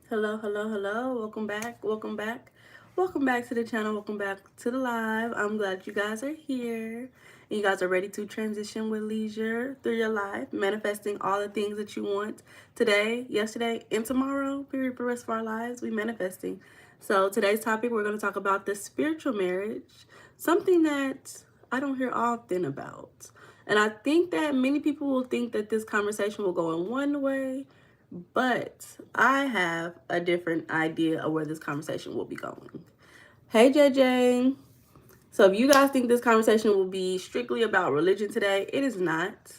Hello, hello, hello. Welcome back. Welcome back. Welcome back to the channel. Welcome back to the live. I'm glad you guys are here. And you guys are ready to transition with leisure through your life, manifesting all the things that you want today, yesterday, and tomorrow, period, for the rest of our lives. We manifesting. So today's topic, we're going to talk about the spiritual marriage, something that I don't hear often about. And I think that many people will think that this conversation will go in one way, but I have a different idea of where this conversation will be going. Hey, JJ. So, if you guys think this conversation will be strictly about religion today, it is not.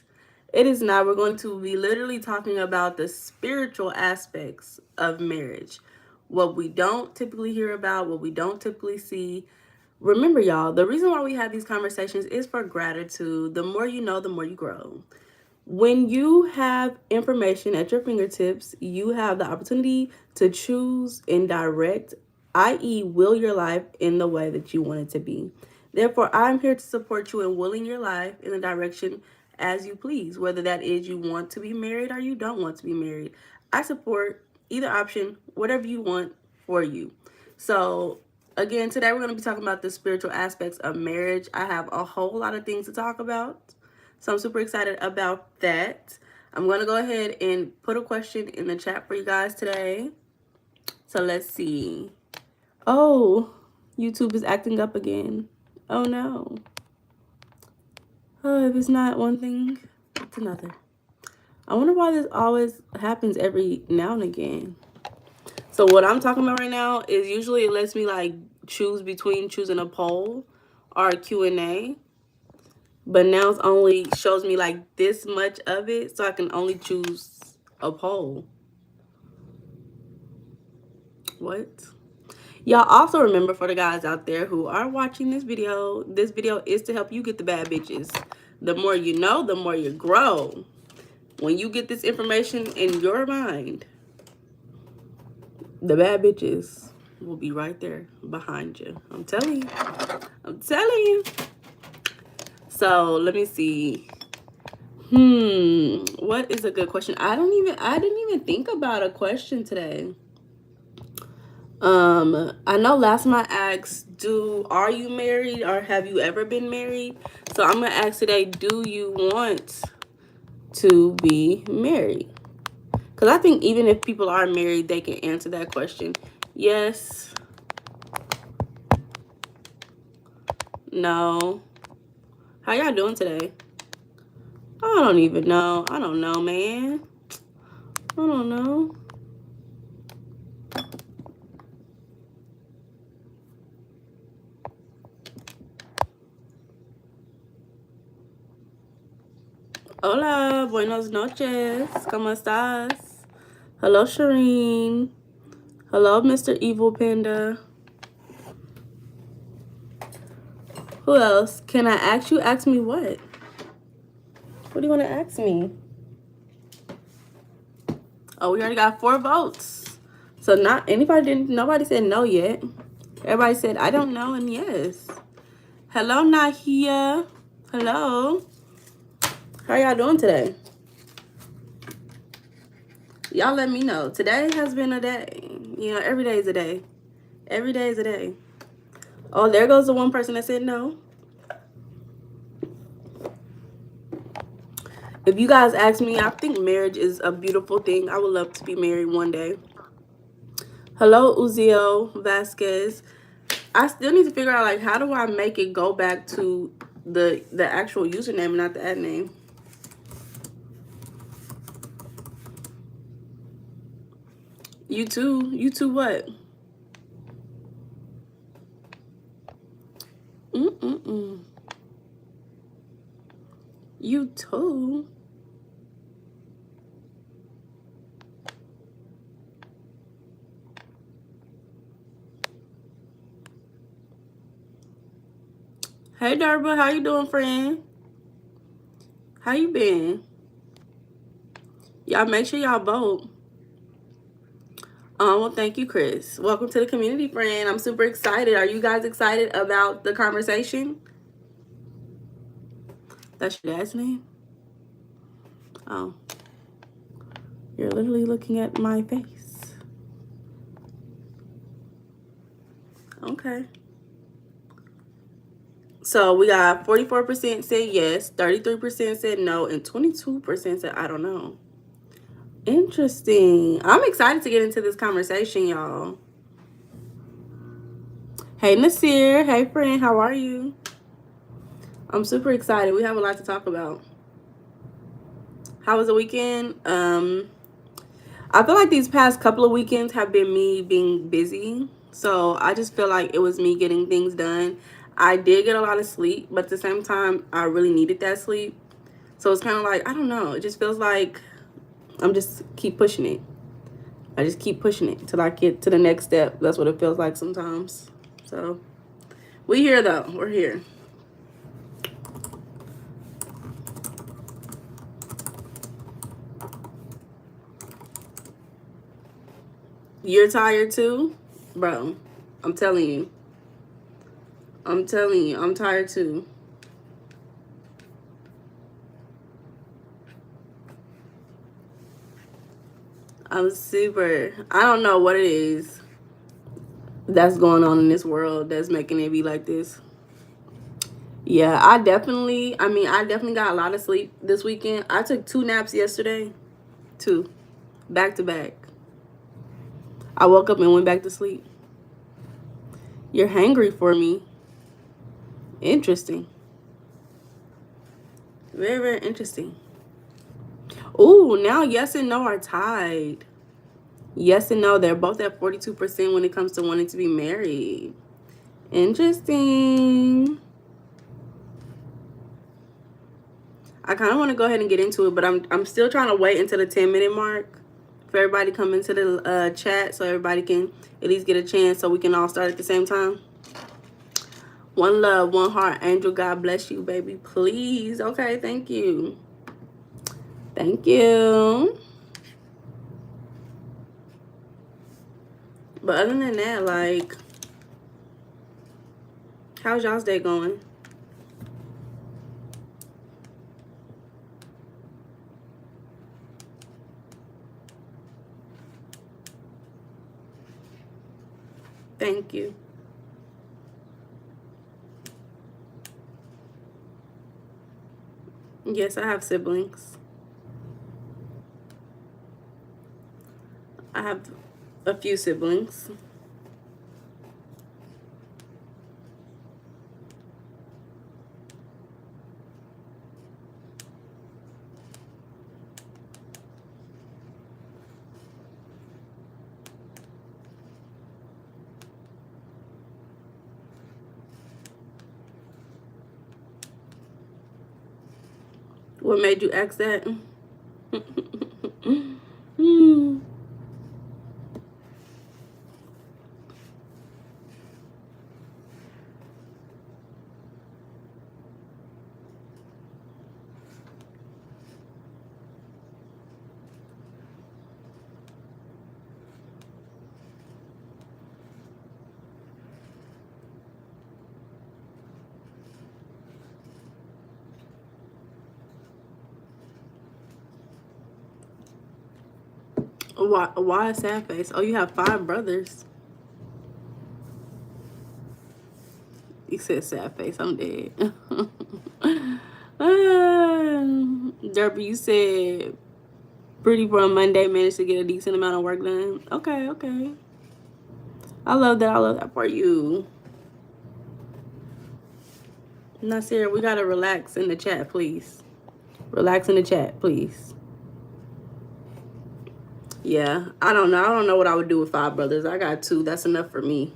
It is not. We're going to be literally talking about the spiritual aspects of marriage. What we don't typically hear about, what we don't typically see. Remember, y'all, the reason why we have these conversations is for gratitude. The more you know, the more you grow. When you have information at your fingertips, you have the opportunity to choose and direct, i.e., will your life in the way that you want it to be. Therefore, I'm here to support you in willing your life in the direction as you please, whether that is you want to be married or you don't want to be married. I support either option, whatever you want for you. So, again, today we're going to be talking about the spiritual aspects of marriage. I have a whole lot of things to talk about. So I'm super excited about that. I'm going to go ahead and put a question in the chat for you guys today. So let's see. Oh, YouTube is acting up again. Oh no. Oh, if it's not one thing, it's another. I wonder why this always happens every now and again. So what I'm talking about right now is usually it lets me like choose between choosing a poll or a Q&A. But now it's only shows me like this much of it, so I can only choose a poll. What? Y'all also remember, for the guys out there who are watching this video is to help you get the bad bitches. The more you know, the more you grow. When you get this information in your mind, the bad bitches will be right there behind you. I'm telling you. I'm telling you. So let me see. What is a good question? I didn't even think about a question today. I know last time I asked, are you married or have you ever been married? So I'm gonna ask today, do you want to be married? Because I think even if people are married, they can answer that question. Yes. No. How y'all doing today? I don't even know. I don't know, man. I don't know. Hola, buenas noches. ¿Cómo estás? Hello, Shireen. Hello, Mr. Evil Panda. Who else? Can I ask you? Ask me what? What do you want to ask me? Oh, we already got 4 votes. So nobody said no yet. Everybody said I don't know and yes. Hello, Nahia. Hello. How y'all doing today? Y'all let me know. Today has been a day. You know, every day is a day. Every day is a day. Oh, there goes the one person that said no. If you guys ask me, I think marriage is a beautiful thing. I would love to be married one day. Hello, Uzio Vasquez. I still need to figure out, like, how do I make it go back to the actual username and not the ad name? You too? You too what? You too? Hey, Darba, how you doing, friend? How you been? Y'all make sure y'all vote. Well, thank you, Chris. Welcome to the community, friend. I'm super excited. Are you guys excited about the conversation? That's your dad's name? Oh. You're literally looking at my face. Okay. So we got 44% said yes, 33% said no, and 22% said I don't know. Interesting. I'm excited to get into this conversation, y'all. Hey, Nasir. Hey, friend. How are you? I'm super excited. We have a lot to talk about. How was the weekend? I feel like these past couple of weekends have been me being busy. So I just feel like it was me getting things done. I did get a lot of sleep, but at the same time, I really needed that sleep. So it's kind of like, I don't know. It just feels like I'm just keep pushing it. I just keep pushing it till I get to the next step. That's what it feels like sometimes. So we here though. We're here. You're tired too? Bro, I'm telling you. I'm telling you, I'm tired too. I don't know what it is that's going on in this world that's making it be like this. Yeah, I definitely got a lot of sleep this weekend. I took 2 naps yesterday. 2. Back to back. I woke up and went back to sleep. You're hangry for me. Interesting. Very, very interesting. Ooh, now yes and no are tied. Yes and no, they're both at 42% when it comes to wanting to be married. Interesting. I kind of want to go ahead and get into it, but I'm still trying to wait until the 10-minute mark for everybody to come into the chat so everybody can at least get a chance so we can all start at the same time. One love, one heart. Angel, God bless you, baby. Please. Okay, thank you. Thank you. But other than that, like, how's y'all's day going? Thank you. Yes, I have siblings. I have a few siblings. What made you ask that? Why a sad face? Oh, you have 5 brothers. You said sad face. I'm dead. Derby, you said pretty for a Monday managed to get a decent amount of work done. Okay, okay. I love that. I love that for you. Nasir, we gotta relax in the chat, please. Relax in the chat, please. Yeah, I don't know. I don't know what I would do with 5 brothers. I got 2. That's enough for me.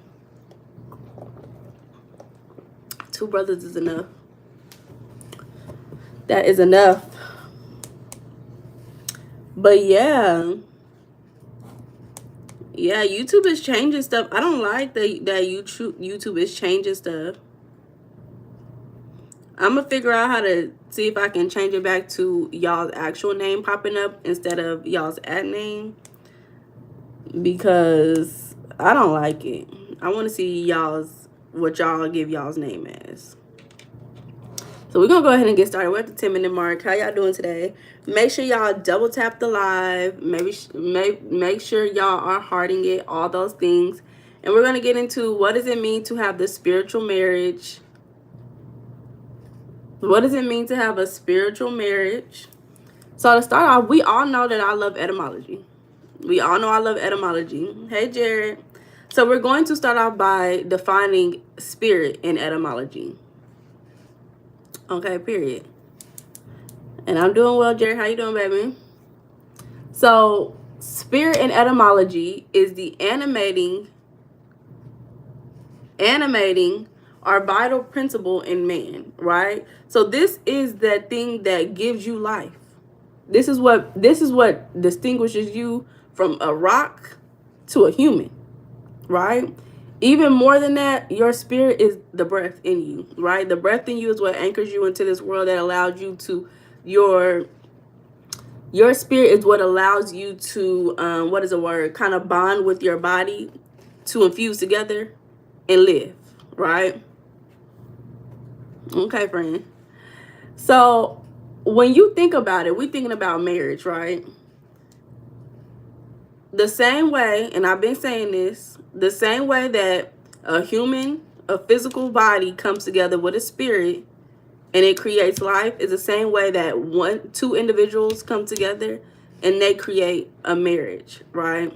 2 brothers is enough. That is enough. But yeah. Yeah, YouTube is changing stuff. I don't like that YouTube is changing stuff. I'm gonna figure out how to see if I can change it back to y'all's actual name popping up instead of y'all's ad name, because I don't like it. I want to see what y'all give y'all's name as. So we're gonna go ahead and get started. We're at the 10-minute mark. How y'all doing today? Make sure y'all double tap the live. Maybe make sure y'all are hearting it, all those things. And we're going to get into what does it mean to have the spiritual marriage. What does it mean to have a spiritual marriage? So to start off, we all know that I love etymology. We all know I love etymology. Hey, Jared. So we're going to start off by defining spirit in etymology. Okay, period. And I'm doing well, Jared. How you doing, baby? So spirit in etymology is the animating our vital principle in man, right? So this is that thing that gives you life. This is what distinguishes you from a rock to a human, right? Even more than that, your spirit is the breath in you, right? The breath in you is what anchors you into this world, that allows you to your spirit is what allows you to what is the word, kind of bond with your body, to infuse together and live, right? Okay, friend. So when you think about it, we're thinking about marriage, right? The same way, and I've been saying this, the same way that a physical body comes together with a spirit and it creates life, is the same way that two individuals come together and they create a marriage, right?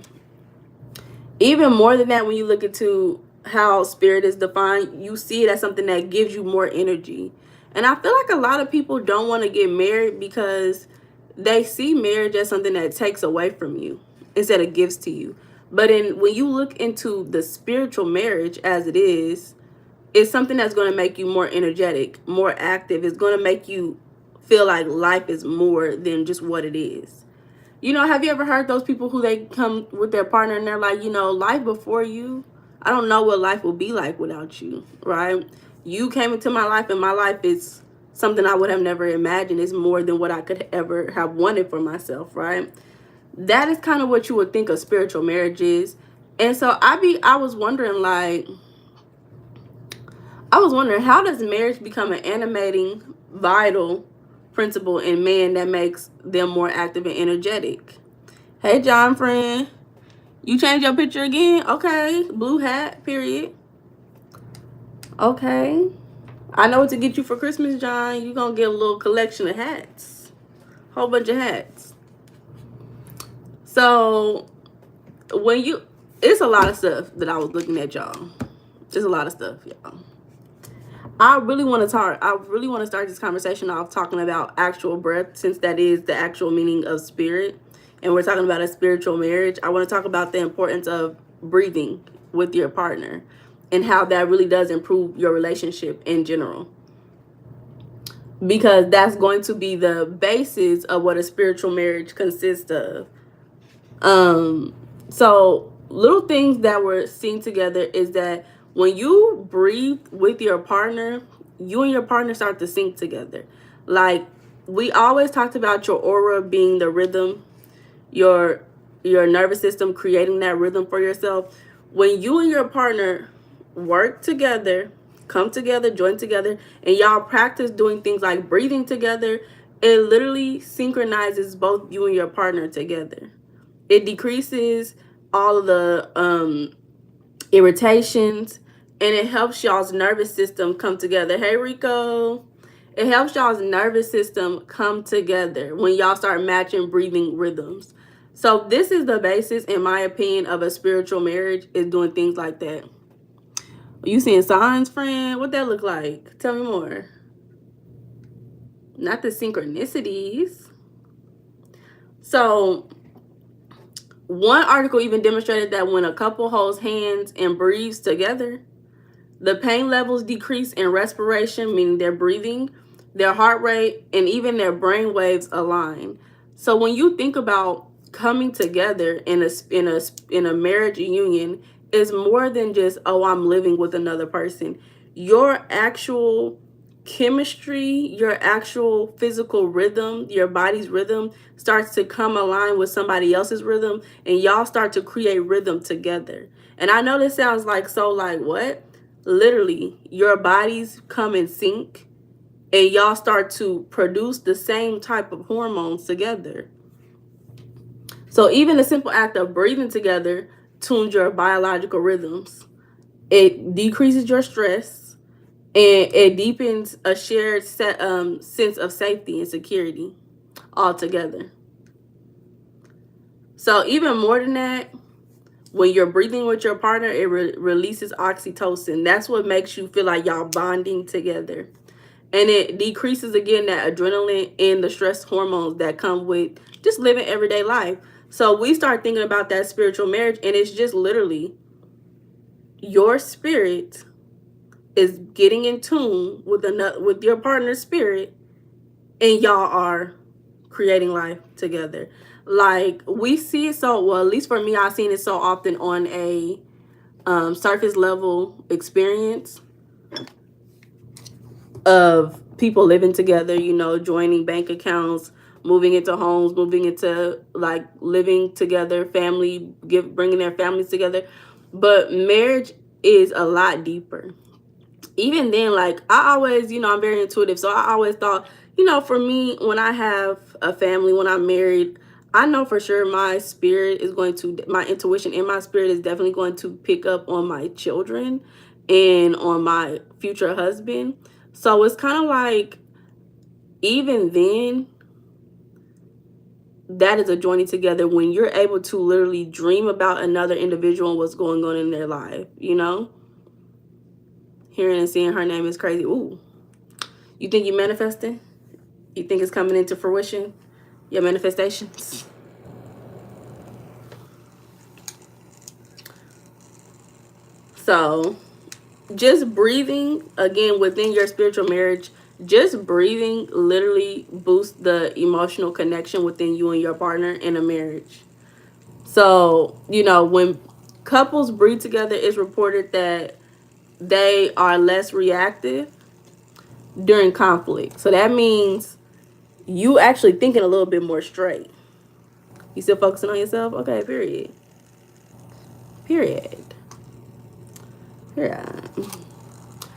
Even more than that, when you look into how spirit is defined, you see it as something that gives you more energy. And I feel like a lot of people don't want to get married because they see marriage as something that takes away from you instead of gives to you. But when you look into the spiritual marriage as it is, it's something that's going to make you more energetic, more active. It's going to make you feel like life is more than just what it is. You know, have you ever heard those people who they come with their partner and they're like, you know, life before you, I don't know what life will be like without you, right? You came into my life and my life is something I would have never imagined. It's more than what I could ever have wanted for myself, right? That is kind of what you would think a spiritual marriage is. And so I was wondering, how does marriage become an animating, vital principle in man that makes them more active and energetic? Hey, John, friend. You changed your picture again? Okay. Blue hat, period. Okay. I know what to get you for Christmas, John. You're going to get a little collection of hats. Whole bunch of hats. So, it's a lot of stuff that I was looking at, y'all. Just a lot of stuff, y'all. I really want to start this conversation off talking about actual breath, since that is the actual meaning of spirit. And we're talking about a spiritual marriage. I want to talk about the importance of breathing with your partner and how that really does improve your relationship in general. Because that's going to be the basis of what a spiritual marriage consists of. So little things that we're seeing together is that when you breathe with your partner, you and your partner start to sync together. Like, we always talked about your aura being the rhythm, your nervous system creating that rhythm for yourself. When you and your partner work together, come together, join together, and y'all practice doing things like breathing together, it literally synchronizes both you and your partner together. It decreases all of the irritations, and it helps y'all's nervous system come together. Hey, Rico. It helps y'all's nervous system come together when y'all start matching breathing rhythms. So this is the basis, in my opinion, of a spiritual marriage, is doing things like that. You seeing signs, friend? What that look like? Tell me more. Not the synchronicities. So one article even demonstrated that when a couple holds hands and breathes together, the pain levels decrease in respiration, meaning they're breathing, their heart rate, and even their brain waves align. So when you think about coming together in a marriage union, is more than just, oh, I'm living with another person. Your actual chemistry, your actual physical rhythm, your body's rhythm starts to come align with somebody else's rhythm, and y'all start to create rhythm together. And I know this sounds like what? Literally, your bodies come in sync and y'all start to produce the same type of hormones together. So even the simple act of breathing together tunes your biological rhythms. It decreases your stress, and it deepens a shared sense of safety and security altogether. So even more than that, when you're breathing with your partner, it releases oxytocin. That's what makes you feel like y'all bonding together. And it decreases again that adrenaline and the stress hormones that come with just living everyday life. So we start thinking about that spiritual marriage, and it's just literally your spirit is getting in tune with with your partner's spirit, and y'all are creating life together. Like we see it so well, at least for me, I've seen it so often on a surface level experience of people living together, you know, joining bank accounts, moving into homes, moving into like living together, bringing their families together. But marriage is a lot deeper. Even then, like I always, you know, I'm very intuitive. So I always thought, you know, for me, when I have a family, when I'm married, I know for sure my intuition and my spirit is definitely going to pick up on my children and on my future husband. So it's kind of like, even then, that is a joining together when you're able to literally dream about another individual and what's going on in their life, you know? Hearing and seeing her name is crazy. Ooh. You think you manifesting? You think it's coming into fruition? Your manifestations? So, just breathing, again, within your spiritual marriage, just breathing literally boosts the emotional connection within you and your partner in a marriage. So, you know, when couples breathe together, it's reported that they are less reactive during conflict. So that means you actually thinking a little bit more straight. You still focusing on yourself? Okay, period. Period. Period.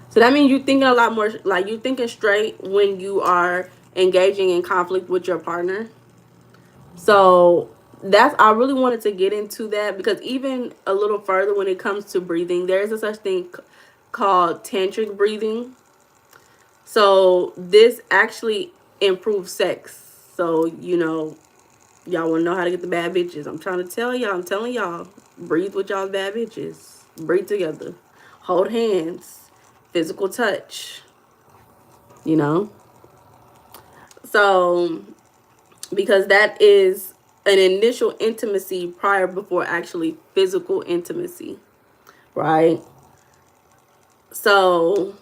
So that means you're thinking a lot more, like you're thinking straight when you are engaging in conflict with your partner. So I really wanted to get into that because even a little further when it comes to breathing, there is a such thing called tantric breathing. So this actually improves sex. So, you know, y'all want to know how to get the bad bitches. I'm trying to tell y'all. I'm telling y'all. Breathe with y'all's bad bitches. Breathe together. Hold hands. Physical touch. You know? So, because that is an initial intimacy before actually physical intimacy. Right? So,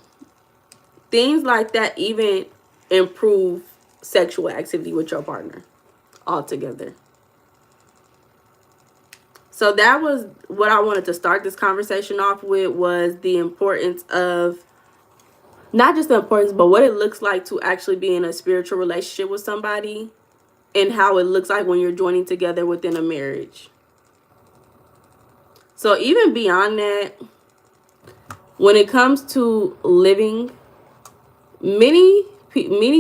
things like that even improve sexual activity with your partner altogether. So that was what I wanted to start this conversation off with, was the importance of, not just the importance, but what it looks like to actually be in a spiritual relationship with somebody, and how it looks like when you're joining together within a marriage. So even beyond that, when it comes to living, many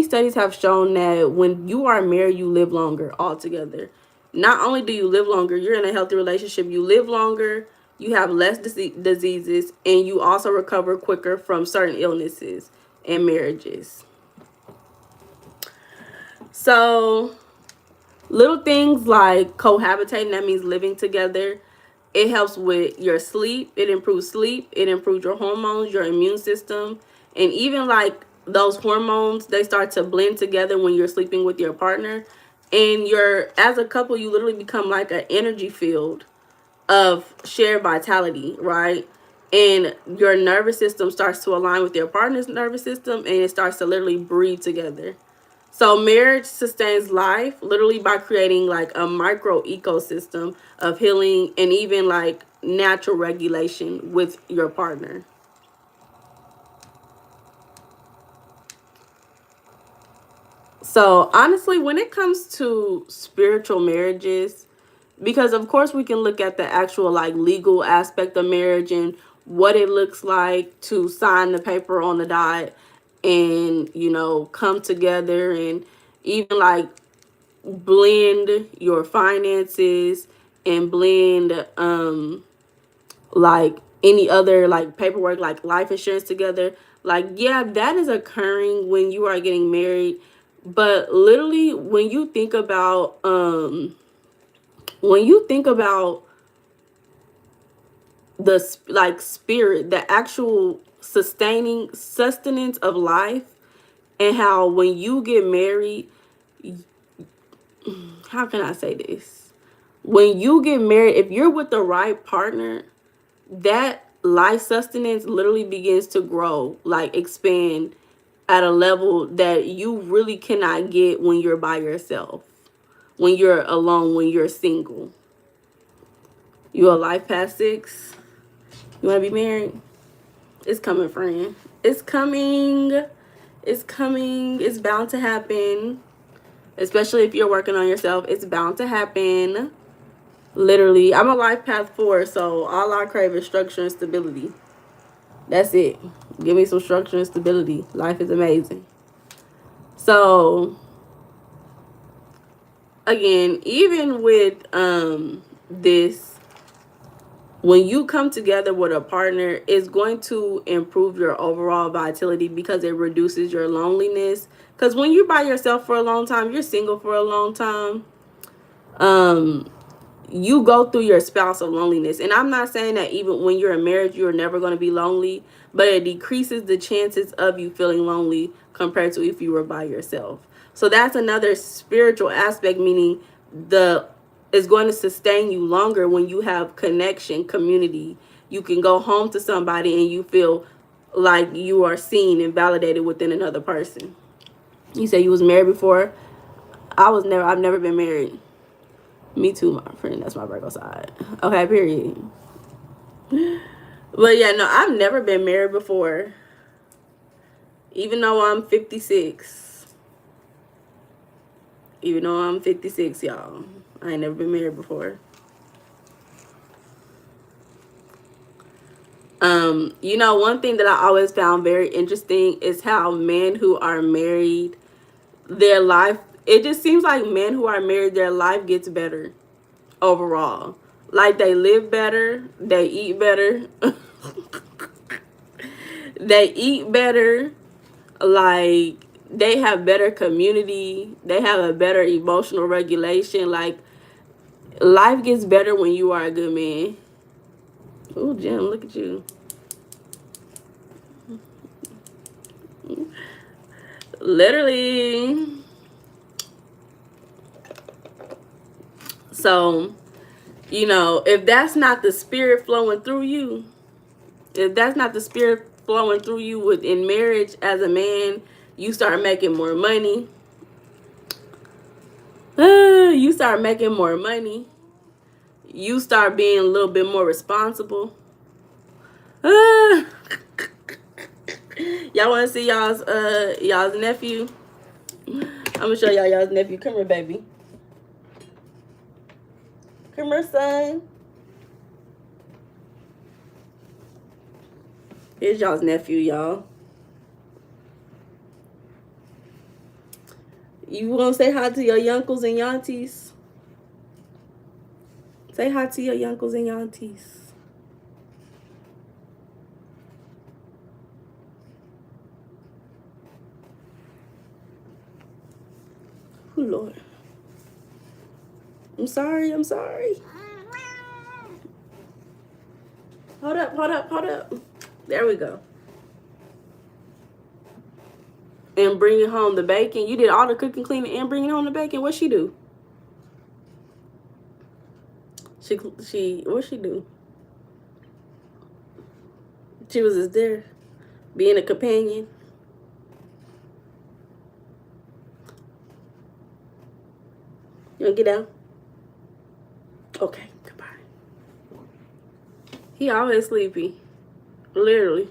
studies have shown that when you are married, you live longer altogether. Not only do you live longer, you're in a healthy relationship, you live longer, you have less diseases, and you also recover quicker from certain illnesses and marriages. So little things like cohabitating, that means living together. It helps with your sleep. It improves sleep. It improves your hormones, your immune system. And even like those hormones, they start to blend together when you're sleeping with your partner. And as a couple, you literally become like an energy field of shared vitality, right? And your nervous system starts to align with your partner's nervous system, and it starts to literally breathe together. So marriage sustains life literally by creating like a micro ecosystem of healing and even like natural regulation with your partner. So honestly, when it comes to spiritual marriages, because of course we can look at the actual like legal aspect of marriage and what it looks like to sign the paper on the dot and, you know, come together and even like blend your finances and blend like any other like paperwork, like life insurance together. Like, yeah, that is occurring when you are getting married. But literally, when you think about the like spirit, the actual sustaining sustenance of life, and how when you get married, how can I say this? When you get married, if you're with the right partner, that life sustenance literally begins to grow, like expand at a level that you really cannot get when you're by yourself, when you're alone, when you're single. You a life past 6? You want to be married? It's coming, friend. It's coming. It's coming. It's bound to happen. Especially if you're working on yourself, it's bound to happen. Literally, I'm a life path 4, so all I crave is structure and stability. That's it. Give me some structure and stability. Life is amazing. So, again, even with this, when you come together with a partner, it's going to improve your overall vitality because it reduces your loneliness. Because when you're by yourself for a long time, you're single for a long time, you go through your spouse of loneliness. And I'm not saying that even when you're in marriage, you're never going to be lonely, but it decreases the chances of you feeling lonely compared to if you were by yourself. So that's another spiritual aspect, meaning it's going to sustain you longer when you have connection, community. You can go home to somebody and you feel like you are seen and validated within another person. You say you was married before. I've never been married. Me too, my friend. That's my Virgo side. Okay, period. But yeah, no, I've never been married before. Even though I'm 56. Even though I'm 56, y'all. I ain't never been married before. One thing that I always found very interesting is how men who are married, their life, it just seems like men who are married, their life gets better overall. Like they live better, they eat better. They eat better, like they have better community, they have a better emotional regulation. Like life gets better when you are a good man. Oh, Jim, look at you. Literally. So, if that's not the spirit flowing through you, if that's not the spirit flowing through you within marriage as a man, you start making more money. You start making more money. You start being a little bit more responsible. Y'all want to see y'all's nephew? I'm gonna show y'all's nephew. Come here, baby. Come here, son. Here's y'all's nephew, y'all. You want to say hi to your uncles and aunties? Say hi to your uncles and aunties. Oh, Lord. I'm sorry. Hold up. There we go. And bringing home the bacon. You did all the cooking, cleaning, and bringing home the bacon. What'd she do? What'd she do? She was just there, being a companion. You wanna get down? Okay, goodbye. He always sleepy. Literally.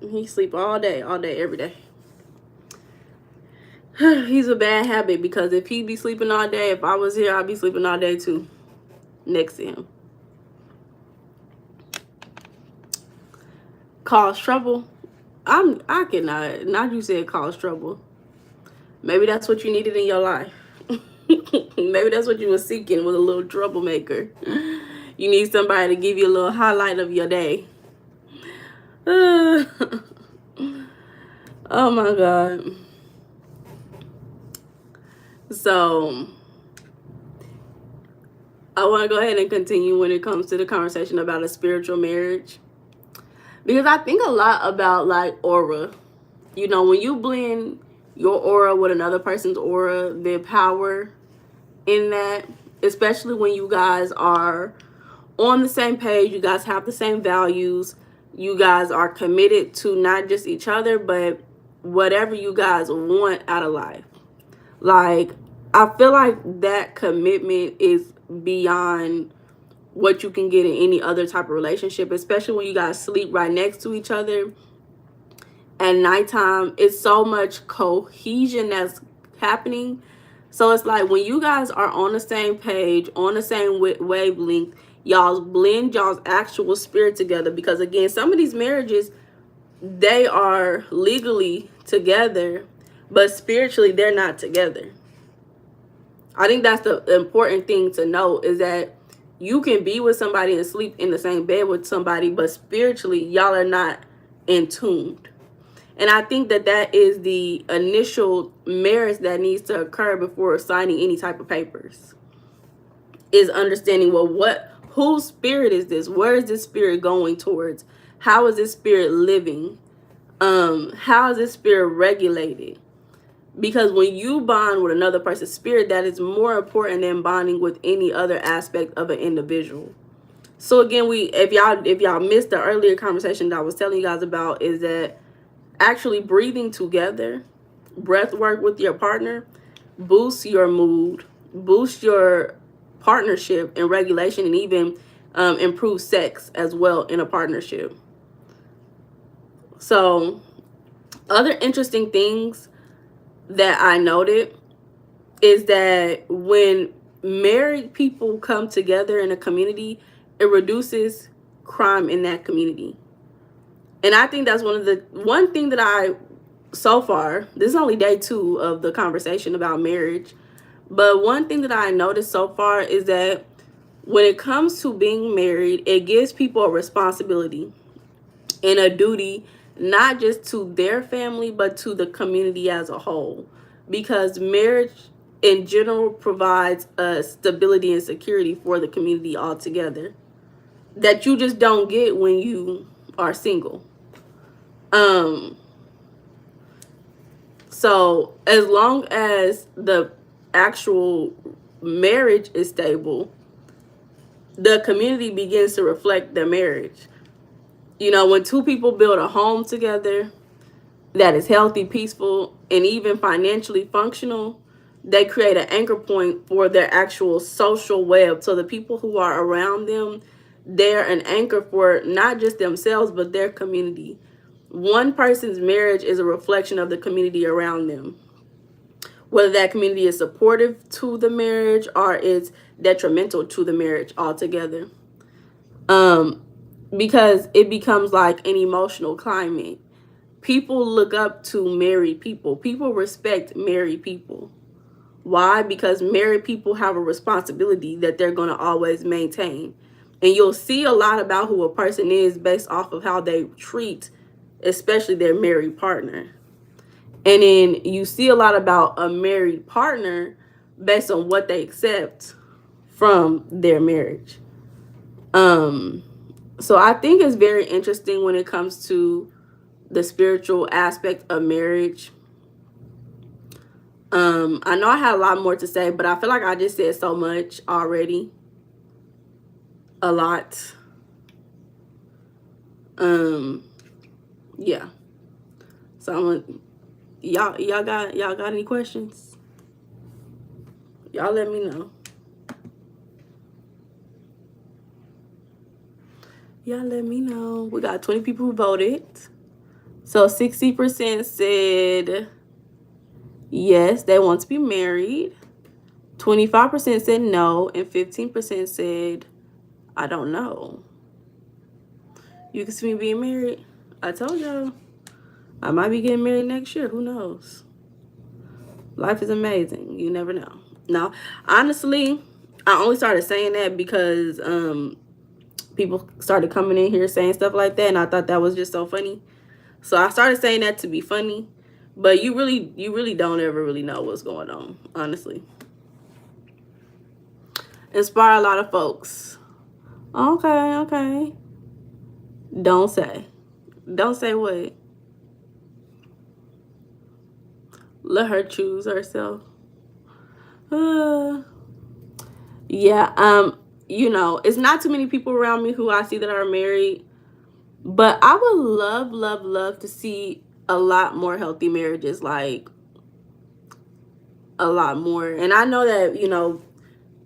He sleep all day, every day. He's a bad habit because if he be sleeping all day, if I was here, I'd be sleeping all day too, next to him. Cause trouble. I cannot. Not you said cause trouble. Maybe that's what you needed in your life. Maybe that's what you were seeking, was a little troublemaker. You need somebody to give you a little highlight of your day. Oh my God. So I want to go ahead and continue when it comes to the conversation about a spiritual marriage, because I think a lot about like aura. You know, when you blend your aura with another person's aura, the power in that, especially when you guys are on the same page, you guys have the same values, you guys are committed to not just each other, but whatever you guys want out of life. Like, I feel like that commitment is beyond what you can get in any other type of relationship, especially when you guys sleep right next to each other at nighttime. It's so much cohesion that's happening. So it's like when you guys are on the same page, on the same wavelength, y'all blend y'all's actual spirit together. Because again, some of these marriages, they are legally together, but spiritually they're not together. I think that's the important thing to know, is that you can be with somebody and sleep in the same bed with somebody, but spiritually y'all are not in tuned. And I think that that is the initial marriage that needs to occur before signing any type of papers, is understanding, well, whose spirit is this? Where is this spirit going towards? How is this spirit living? How is this spirit regulated? Because when you bond with another person's spirit, that is more important than bonding with any other aspect of an individual. So again, if y'all missed the earlier conversation that I was telling you guys about, is that actually breathing together, breath work with your partner, boosts your mood, boosts your partnership and regulation, and even improve sex as well in a partnership. So other interesting things that I noted is that when married people come together in a community, it reduces crime in that community. And I think that's one thing that I, so far, this is only day 2 of the conversation about marriage, but one thing that I noticed so far is that when it comes to being married, it gives people a responsibility and a duty, not just to their family, but to the community as a whole. Because marriage in general provides a stability and security for the community altogether that you just don't get when you are single. So as long as the actual marriage is stable, the community begins to reflect their marriage. You know, when two people build a home together that is healthy, peaceful, and even financially functional, they create an anchor point for their actual social web. So the people who are around them, they're an anchor for not just themselves, but their community. One person's marriage is a reflection of the community around them. Whether that community is supportive to the marriage or it's detrimental to the marriage altogether. Because it becomes like an emotional climate. People look up to married people. People respect married people. Why? Because married people have a responsibility that they're going to always maintain. And you'll see a lot about who a person is based off of how they treat, especially their married partner. And then you see a lot about a married partner based on what they accept from their marriage. So I think it's very interesting when it comes to the spiritual aspect of marriage. I know I had a lot more to say, but I feel like I just said so much already. A lot. Yeah. So I'm gonna, y'all got any questions? Y'all let me know. Y'all let me know. We got 20 people who voted. So 60% said yes, they want to be married. 25% said no, and 15% said I don't know. You can see me being married. I told y'all I might be getting married next year. Who knows? Life is amazing. You never know. No, honestly, I only started saying that because people started coming in here saying stuff like that, and I thought that was just so funny. So I started saying that to be funny, but you really don't ever really know what's going on, honestly. Inspire a lot of folks. Okay. Don't say what. Let her choose herself. Yeah, it's not too many people around me who I see that are married, but I would love to see a lot more healthy marriages, like a lot more. And I know that,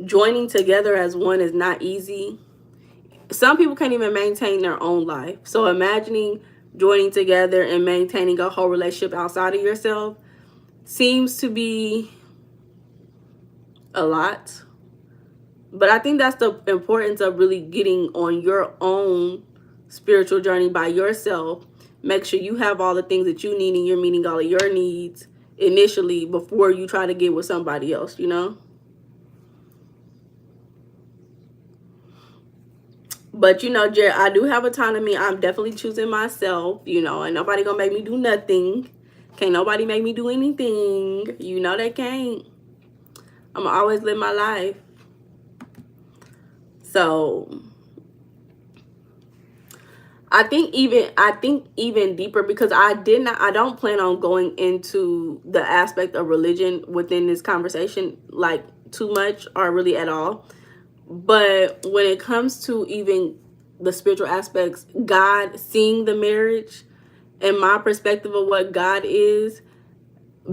joining together as one is not easy. Some people can't even maintain their own life. So imagining joining together and maintaining a whole relationship outside of yourself seems to be a lot. But I think that's the importance of really getting on your own spiritual journey by yourself. Make sure you have all the things that you need and you're meeting all of your needs initially before you try to get with somebody else, But Jared, I do have autonomy. I'm definitely choosing myself, and nobody gonna make me do nothing. Can't nobody make me do anything. They can't. I'm gonna always live my life. So I think even deeper, because I don't plan on going into the aspect of religion within this conversation like too much or really at all. But when it comes to even the spiritual aspects, God, seeing the marriage and my perspective of what God is,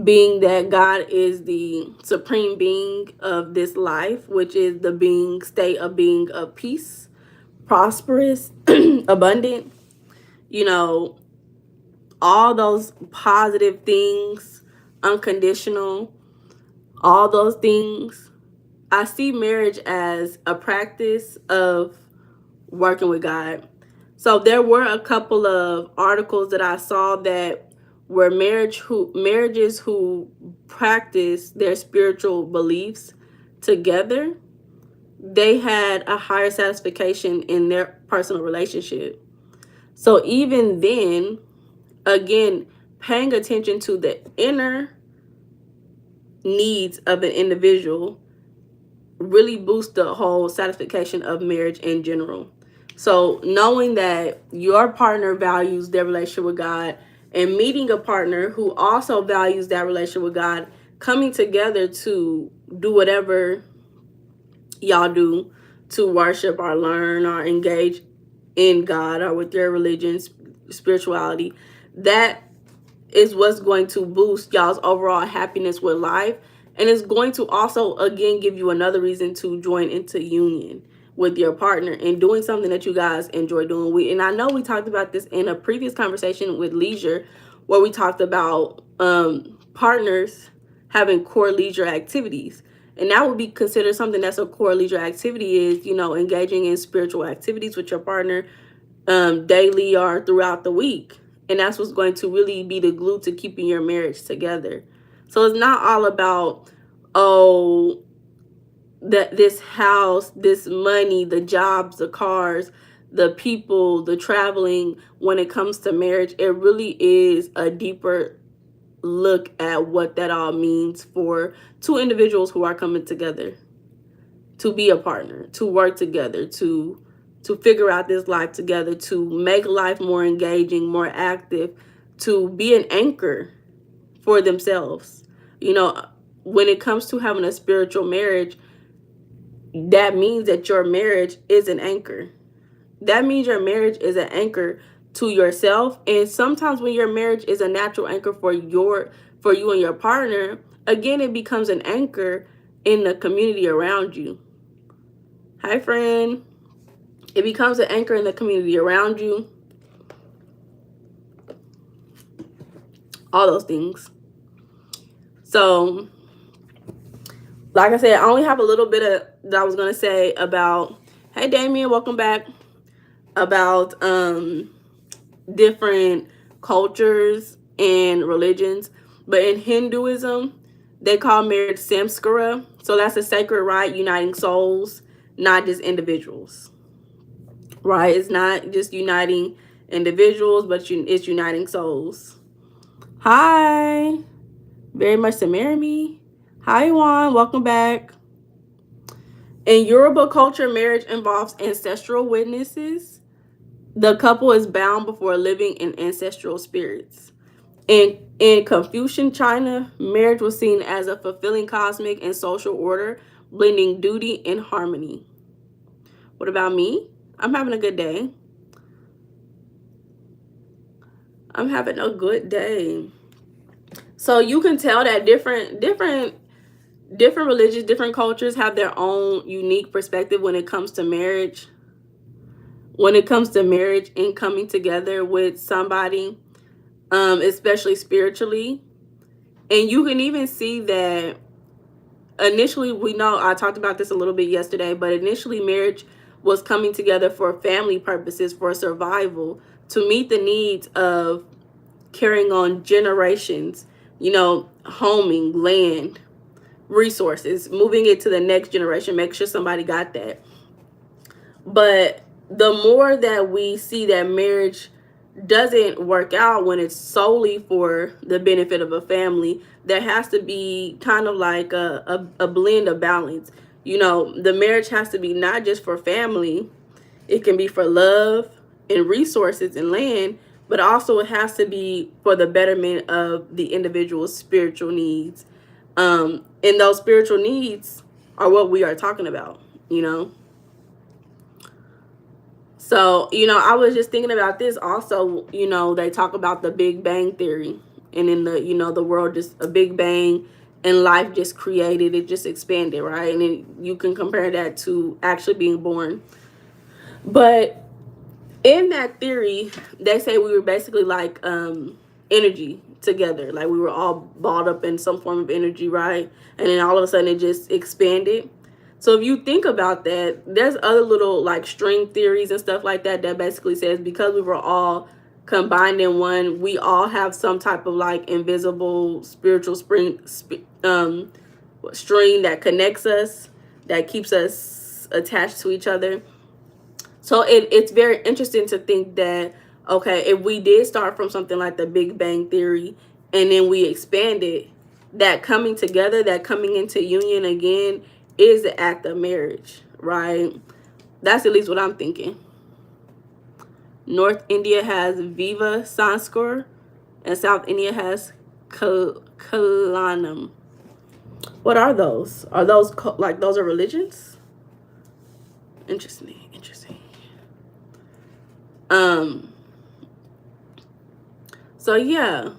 being that God is the supreme being of this life, which is the state of being of peace, prosperous, abundant, all those positive things, unconditional, all those things. I see marriage as a practice of working with God. So there were a couple of articles that I saw that were marriages who practice their spiritual beliefs together. They had a higher satisfaction in their personal relationship. So even then, again, paying attention to the inner needs of an individual really boosts the whole satisfaction of marriage in general. So knowing that your partner values their relationship with God and meeting a partner who also values that relationship with God, coming together to do whatever y'all do to worship or learn or engage in God or with your religion, spirituality, that is what's going to boost y'all's overall happiness with life. And it's going to also, again, give you another reason to join into union with your partner and doing something that you guys enjoy doing. And I know we talked about this in a previous conversation with Leisure, where we talked about partners having core leisure activities. And that would be considered something that's a core leisure activity is, engaging in spiritual activities with your partner daily or throughout the week. And that's what's going to really be the glue to keeping your marriage together. So it's not all about, that this house, this money, the jobs, the cars, the people, the traveling. When it comes to marriage, it really is a deeper look at what that all means for two individuals who are coming together to be a partner, to work together, to figure out this life together, to make life more engaging, more active, to be an anchor for themselves. When it comes to having a spiritual marriage, that means that your marriage is an anchor. That means your marriage is an anchor to yourself. And sometimes when your marriage is a natural anchor for you and your partner, again, it becomes an anchor in the community around you. Hi, friend. It becomes an anchor in the community around you. All those things. So, like I said, I only have a little bit of that I was going to say about, hey, Damien, welcome back, about different cultures and religions. But in Hinduism, they call marriage samskara. So that's a sacred rite uniting souls, not just individuals. right? It's not just uniting individuals, but it's uniting souls. Hi, very much to marry me. Hi, Juan, welcome back. In Yoruba culture, marriage involves ancestral witnesses. The couple is bound before living in ancestral spirits. In Confucian China, marriage was seen as a fulfilling cosmic and social order, blending duty and harmony. What about me? I'm having a good day. I'm having a good day. So you can tell that different religions, different cultures have their own unique perspective when it comes to marriage. When it comes to marriage and coming together with somebody, especially spiritually. And you can even see that initially, we know I talked about this a little bit yesterday, but initially marriage was coming together for family purposes, for survival, to meet the needs of carrying on generations, homing, land, resources, moving it to the next generation, make sure somebody got that. But the more that we see that marriage doesn't work out when it's solely for the benefit of a family, there has to be kind of like a blend of balance. The marriage has to be not just for family, it can be for love and resources and land, but also it has to be for the betterment of the individual's spiritual needs. And those spiritual needs are what we are talking about. So, I was just thinking about this also. They talk about the Big Bang Theory, and in the world, just a Big Bang, and life just created, it just expanded, right? And then you can compare that to actually being born. But in that theory, they say we were basically like energy together. Like we were all balled up in some form of energy, right? And then all of a sudden it just expanded. So if you think about that, there's other little like string theories and stuff like that that basically says because we were all combined in one, we all have some type of like invisible spiritual string that connects us, that keeps us attached to each other. So it's very interesting to think that, okay, if we did start from something like the Big Bang Theory and then we expanded, that coming together, that coming into union again is the act of marriage, right? That's at least what I'm thinking. North India has Viva Sanskar and South India has Kalanam. What are those? Are those like those are religions? Interesting. So yeah.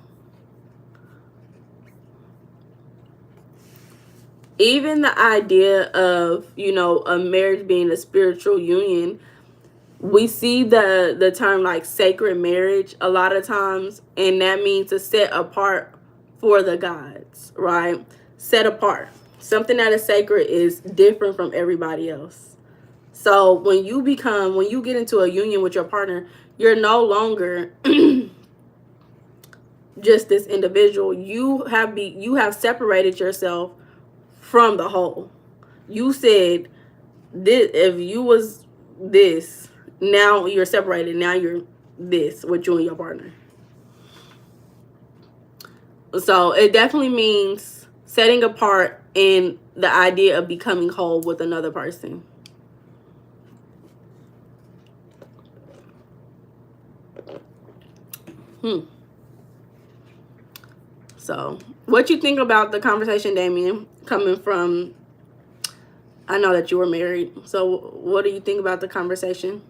Even the idea of, a marriage being a spiritual union, we see the term like sacred marriage a lot of times, and that means to set apart for the gods, right? Set apart. Something that is sacred is different from everybody else. So when you get into a union with your partner, you're no longer just this individual. You have separated yourself from the whole. You said this, if you was this, now you're separated. Now you're this with you and your partner. So it definitely means setting apart in the idea of becoming whole with another person. So what you think about the conversation, Damien, coming from, I know that you were married. So what do you think about the conversation?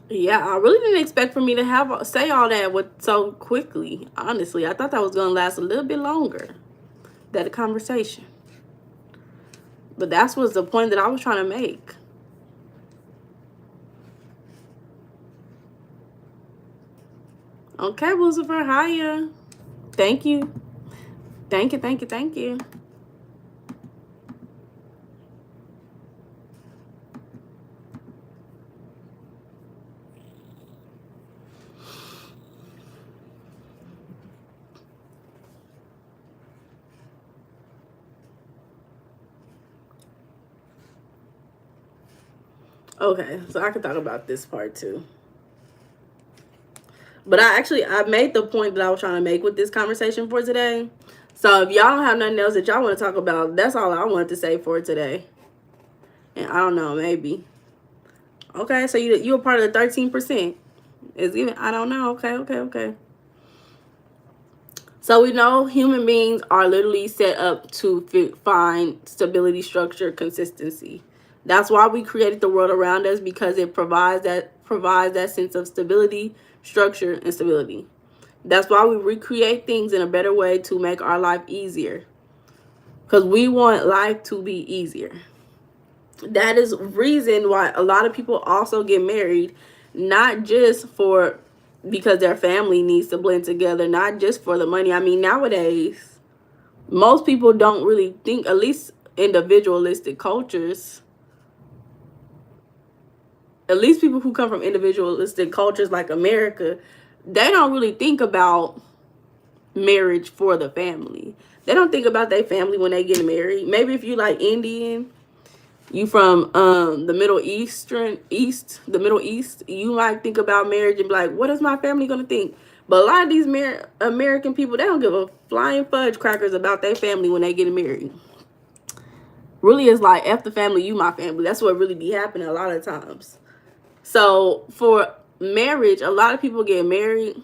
Yeah, I really didn't expect for me to say all that so quickly. Honestly, I thought that was gonna last a little bit longer. that conversation. But that's was the point that I was trying to make. Okay, Lucifer, hiya. Thank you. Thank you, thank you, thank you. Okay, so I can talk about this part too. But I made the point that I was trying to make with this conversation for today. So if y'all don't have nothing else that y'all want to talk about, that's all I wanted to say for today. And I don't know, maybe. Okay, so you a part of the 13%. Is even I don't know. Okay. So we know human beings are literally set up to find stability, structure, consistency. That's why we created the world around us, because it provides that sense of stability, structure, and stability. That's why we recreate things in a better way to make our life easier. Because we want life to be easier. That is reason why a lot of people also get married, not just for because their family needs to blend together, not just for the money. I mean, nowadays, most people don't really think, at least individualistic cultures, at least people who come from individualistic cultures like America, they don't really think about marriage for the family. They don't think about their family when they get married. Maybe if you like Indian, you from the Middle East, you might think about marriage and be like, what is my family gonna think? But a lot of these American people, they don't give a flying fudge crackers about their family when they get married. Really, it's like, F the family, you my family. That's what really be happening a lot of times. So for marriage, a lot of people get married.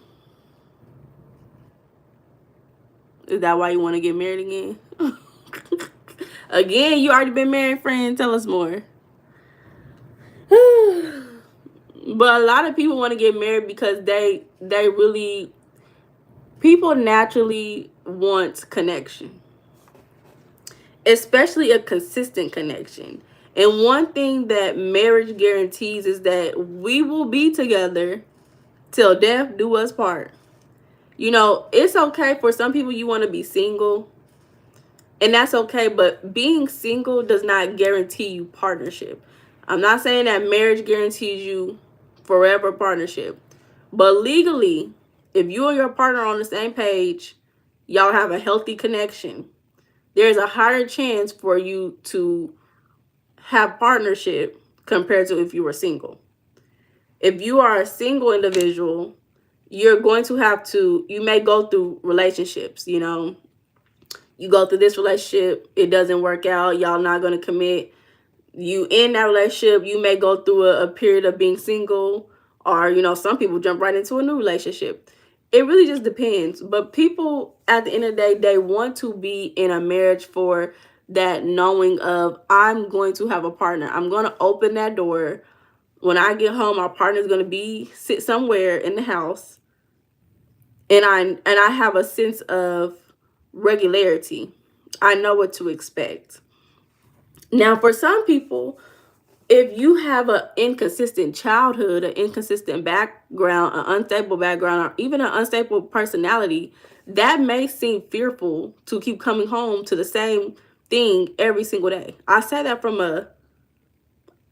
Is that why you want to get married again? Again, you already been married, friend. Tell us more. But a lot of people want to get married because they really, people naturally want connection, especially a consistent connection. And one thing that marriage guarantees is that we will be together till death do us part. You know, it's okay for some people, you want to be single, and that's okay, but being single does not guarantee you partnership. I'm not saying that marriage guarantees you forever partnership, but legally, if you and your partner are on the same page, y'all have a healthy connection, there's a higher chance for you to have partnership compared to if you were single. If you are a single individual, you're going to have to, you may go through relationships, you know, you go through this relationship, it doesn't work out, y'all not going to commit. You in that relationship, you may go through a period of being single, or, you know, some people jump right into a new relationship. It really just depends. But people, at the end of the day, they want to be in a marriage for that knowing of, I'm going to have a partner. I'm going to open that door. When I get home, our partner's going to sit somewhere in the house. And I have a sense of regularity. I know what to expect. Now, for some people, if you have an inconsistent childhood, an inconsistent background, an unstable background, or even an unstable personality, that may seem fearful to keep coming home to the same thing every single day. I say that from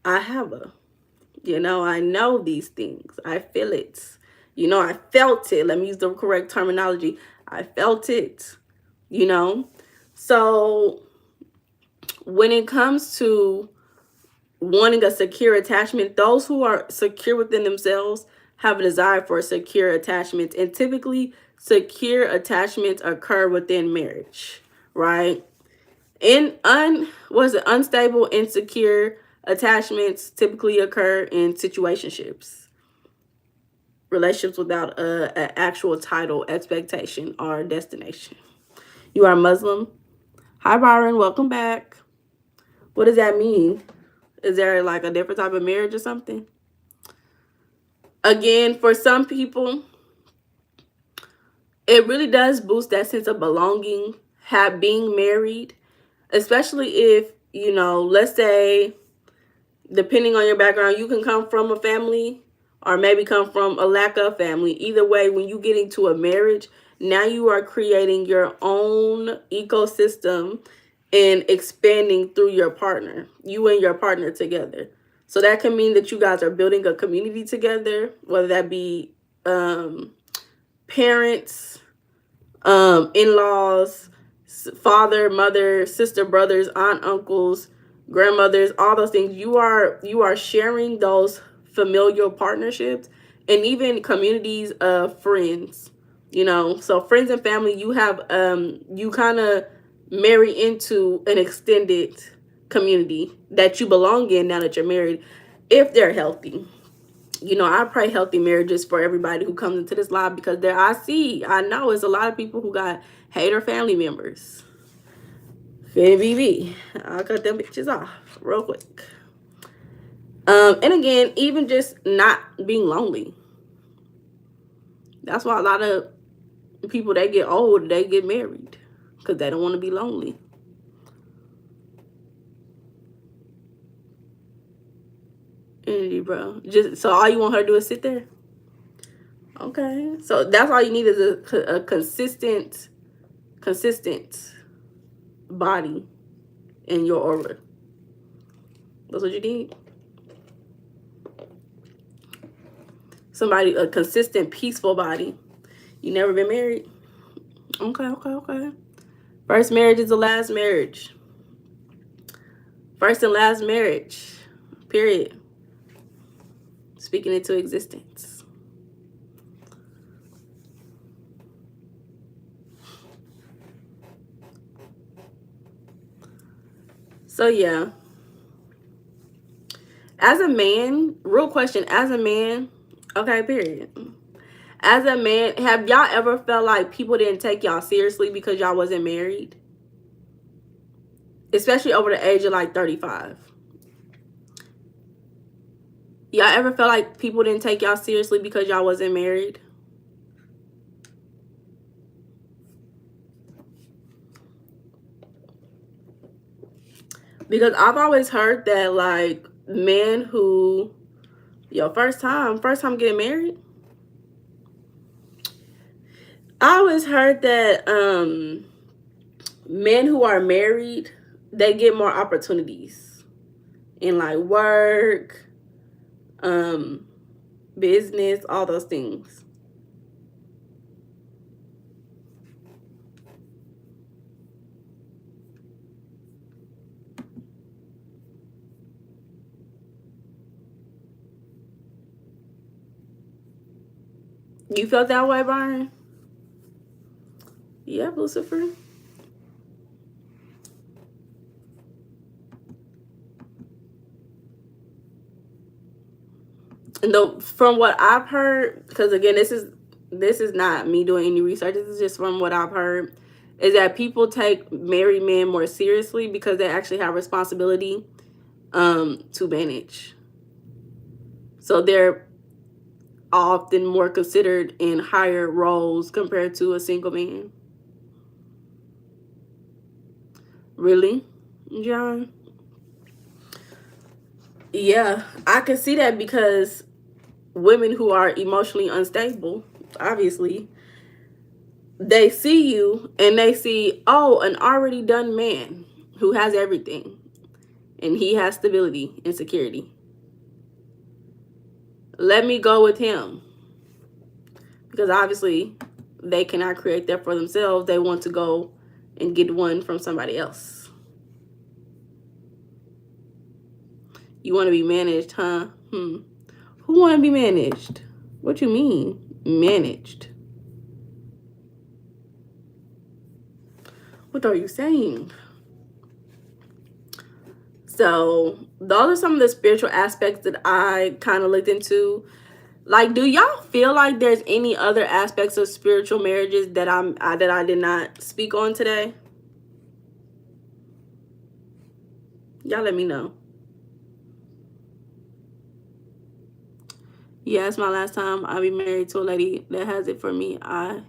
I know these things. I feel it. You know, I felt it. Let me use the correct terminology. I felt it, you know. So when it comes to wanting a secure attachment, those who are secure within themselves have a desire for secure attachments, and typically secure attachments occur within marriage, right? Unstable, insecure attachments typically occur in situationships, relationships without an actual title, expectation, or destination. You are Muslim. Hi, Byron. Welcome back. What does that mean? Is there like a different type of marriage or something? Again, for some people, it really does boost that sense of belonging, being married, especially if, you know, let's say, depending on your background, you can come from a family or maybe come from a lack of family. Either way, when you get into a marriage, now you are creating your own ecosystem and expanding through your partner, you and your partner together. So that can mean that you guys are building a community together, whether that be parents, in-laws, father, mother, sister, brothers, aunt, uncles, grandmothers, all those things. You are sharing those familial partnerships and even communities of friends. You know, so friends and family, you have you kind of marry into an extended community that you belong in now that you're married, if they're healthy. You know, I pray healthy marriages for everybody who comes into this live, because I know it's a lot of people who got hater family members. BB, I'll cut them bitches off real quick. And again, even just not being lonely. That's why a lot of people, they get old, they get married, because they don't want to be lonely. Energy, bro. Just so all you want her to do is sit there. Okay, so that's all you need is a consistent body in your aura. That's what you need. Somebody, a consistent, peaceful body. You never been married? Okay. First marriage is the last marriage. First and last marriage. Period. Speaking into existence. So yeah. As a man, real question, as a man, okay, period. As a man, have y'all ever felt like people didn't take y'all seriously because y'all wasn't married? Especially over the age of like 35. Y'all ever felt like people didn't take y'all seriously because y'all wasn't married? Because I've always heard that, like, men who, first time getting married. I always heard that men who are married, they get more opportunities in like work, business, all those things. You felt that way, Byron? Yeah, Lucifer. No, from what I've heard, because again, this is not me doing any research. This is just from what I've heard, is that people take married men more seriously because they actually have responsibility to manage. So they're often more considered in higher roles compared to a single man. Really, John? Yeah, I can see that, because women who are emotionally unstable, obviously, they see you and they see, oh, an already done man who has everything and he has stability and security. Let me go with him. Because obviously they cannot create that for themselves. They want to go and get one from somebody else. You want to be managed, huh? Who want to be managed? What you mean, managed? What are you saying? So those are some of the spiritual aspects that I kind of looked into. Like, do y'all feel like there's any other aspects of spiritual marriages that I did not speak on today? Y'all let me know. Yeah, it's my last time I'll be married to a lady that has it for me. I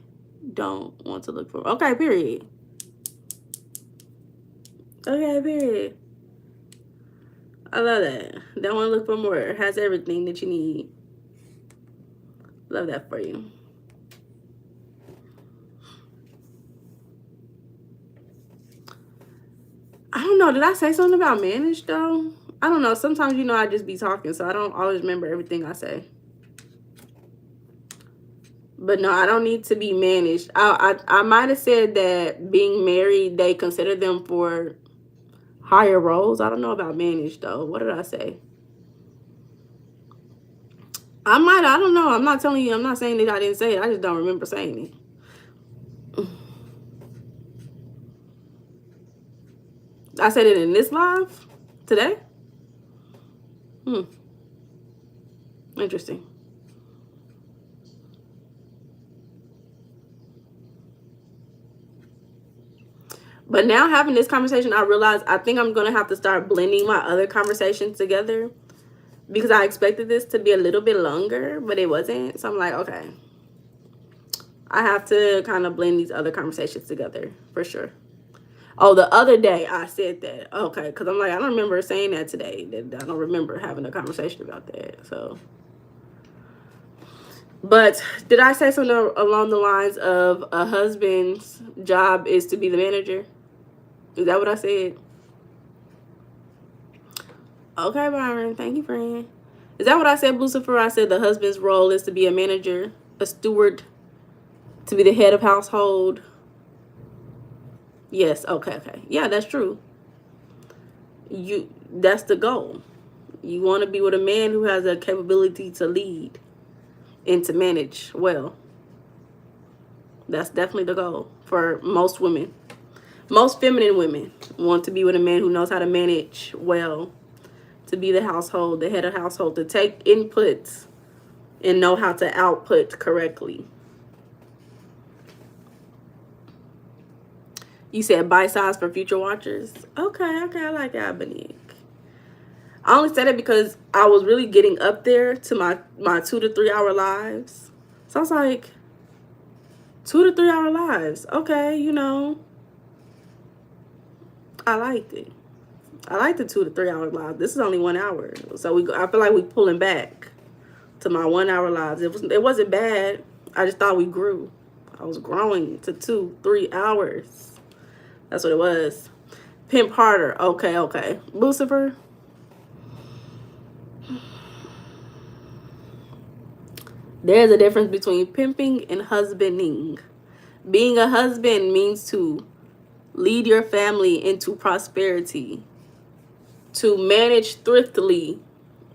don't want to look for. Okay, period. Okay, period. I love that. Don't want to look for more. Has everything that you need. Love that for you. I don't know. Did I say something about managed though? I don't know. Sometimes I just be talking, so I don't always remember everything I say. But no, I don't need to be managed. I might have said that being married, they consider them for higher roles. I don't know about managed though. What did I say? I don't know. I'm not telling you. I'm not saying that I didn't say it. I just don't remember saying it. I said it in this live today. Interesting. But now having this conversation, I realize I think I'm going to have to start blending my other conversations together because I expected this to be a little bit longer, but it wasn't. So I'm like, okay, I have to kind of blend these other conversations together for sure. Oh, the other day I said that. Okay, because I'm like, I don't remember saying that today. I don't remember having a conversation about that. So, but did I say something along the lines of a husband's job is to be the manager? Is that what I said? Okay, Byron. Thank you, friend. Is that what I said, Lucifer? I said the husband's role is to be a manager, a steward, to be the head of household. Yes. Okay. Okay. Yeah, that's true. That's the goal. You want to be with a man who has a capability to lead and to manage well. That's definitely the goal for most women. Most feminine women want to be with a man who knows how to manage well, to be the household, the head of household, to take inputs and know how to output correctly. You said bite size for future watchers. Okay, okay, I like that, Bonique. I only said it because I was really getting up there to my 2 to 3 hour lives. So I was like, 2 to 3 hour lives. Okay, I liked it. I like the 2 to 3 hour lives. This is only 1 hour, so I feel like we pulling back to my 1 hour lives. It wasn't bad. I just thought we grew. I was growing to 2, 3 hours. That's what it was. Pimp harder. Okay, okay. Lucifer. There's a difference between pimping and husbanding. Being a husband means to lead your family into prosperity. To manage thriftily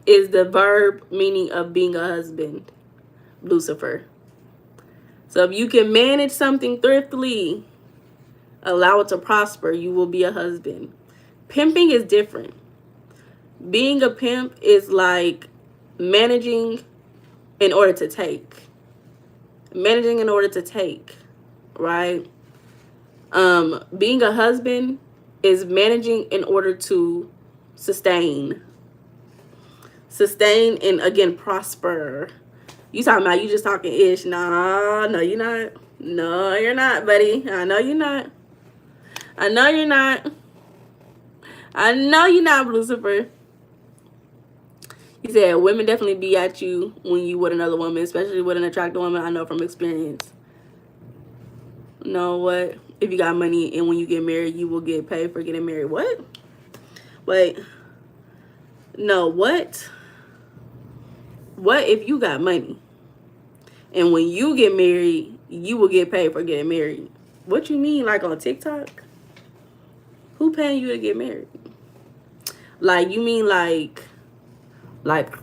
is the verb meaning of being a husband, Lucifer. So if you can manage something thriftily, allow it to prosper, you will be a husband. Pimping is different. Being a pimp is like managing in order to take. Managing in order to take, right? Being a husband is managing in order to sustain. Sustain and again prosper. You talking about you just talking ish. Nah, no, you're not. No, you're not, buddy. I know you're not. I know you're not. I know you're not, Lucifer. He said women definitely be at you when you with another woman, especially with an attractive woman. I know from experience. Know what? If you got money and when you get married, you will get paid for getting married. What? Wait. No, what? What if you got money and when you get married, you will get paid for getting married? What you mean, like on TikTok? Who paying you to get married? Like, you mean like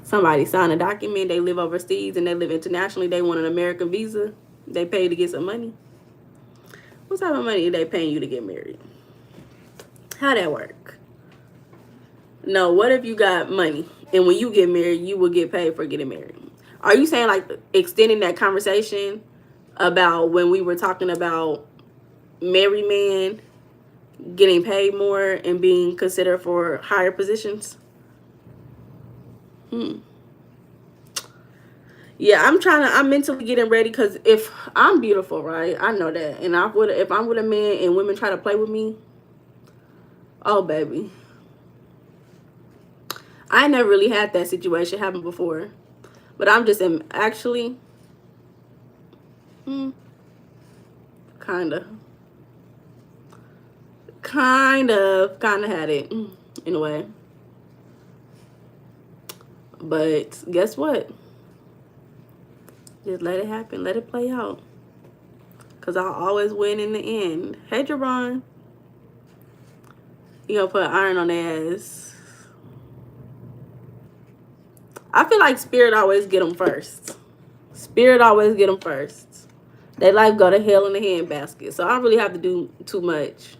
somebody signed a document, they live overseas and they live internationally, they want an American visa, they pay to get some money? What type of money are they paying you to get married? How that work? No, what if you got money and when you get married, you will get paid for getting married? Are you saying like extending that conversation about when we were talking about married men getting paid more and being considered for higher positions? Yeah, I'm mentally getting ready because if I'm beautiful, right? I know that. And if I'm with a man and women try to play with me, Oh, baby. I never really had that situation happen before. But I'm just actually, kind of had it in a way. But guess what? Just let it happen. Let it play out. Because I'll always win in the end. Hey, Jabron. You gonna put iron on their ass. I feel like Spirit always get them first. Spirit always get them first. They life go to hell in the handbasket. So I don't really have to do too much.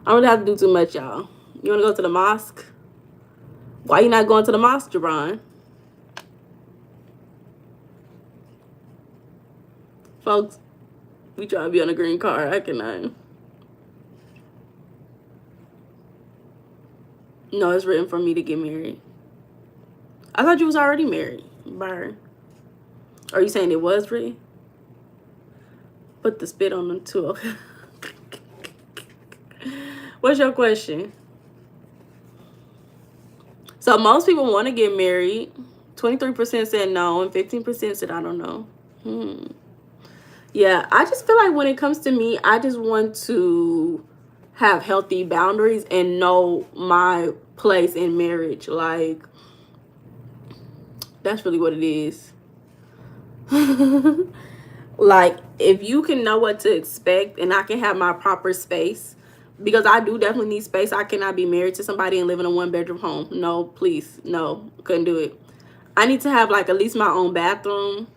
I don't really have to do too much, y'all. You want to go to the mosque? Why you not going to the mosque, Jabron? Folks, we trying to be on a green card. I cannot. No, it's written for me to get married. I thought you was already married. Byron. Are you saying it was written? Put the spit on them too. Okay. What's your question? So most people want to get married. 23% said no, and 15% said I don't know. Yeah, I just feel like when it comes to me, I just want to have healthy boundaries and know my place in marriage. Like, that's really what it is. Like, if you can know what to expect and I can have my proper space, because I do definitely need space. I cannot be married to somebody and live in a 1-bedroom home. No, please. No, couldn't do it. I need to have like at least my own bathroom,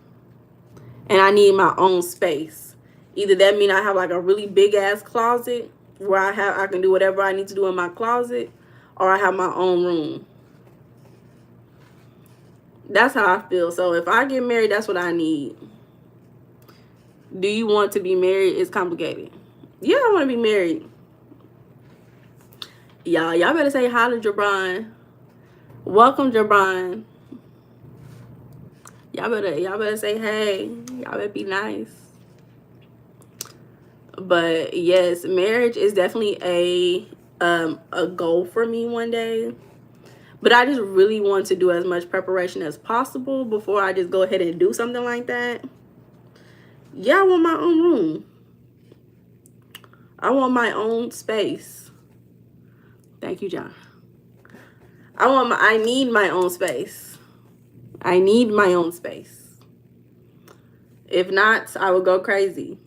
and I need my own space. Either that mean I have like a really big ass closet where I can do whatever I need to do in my closet, or I have my own room. That's how I feel. So if I get married, that's what I need. Do you want to be married? It's complicated. Yeah, I want to be married. Y'all better say hi to Jabron. Welcome, Jabron. Y'all better say hey. Y'all better be nice. But yes, marriage is definitely a goal for me one day. But I just really want to do as much preparation as possible before I just go ahead and do something like that. Yeah, I want my own room. I want my own space. Thank you, John. I need my own space. I need my own space. If not, I will go crazy.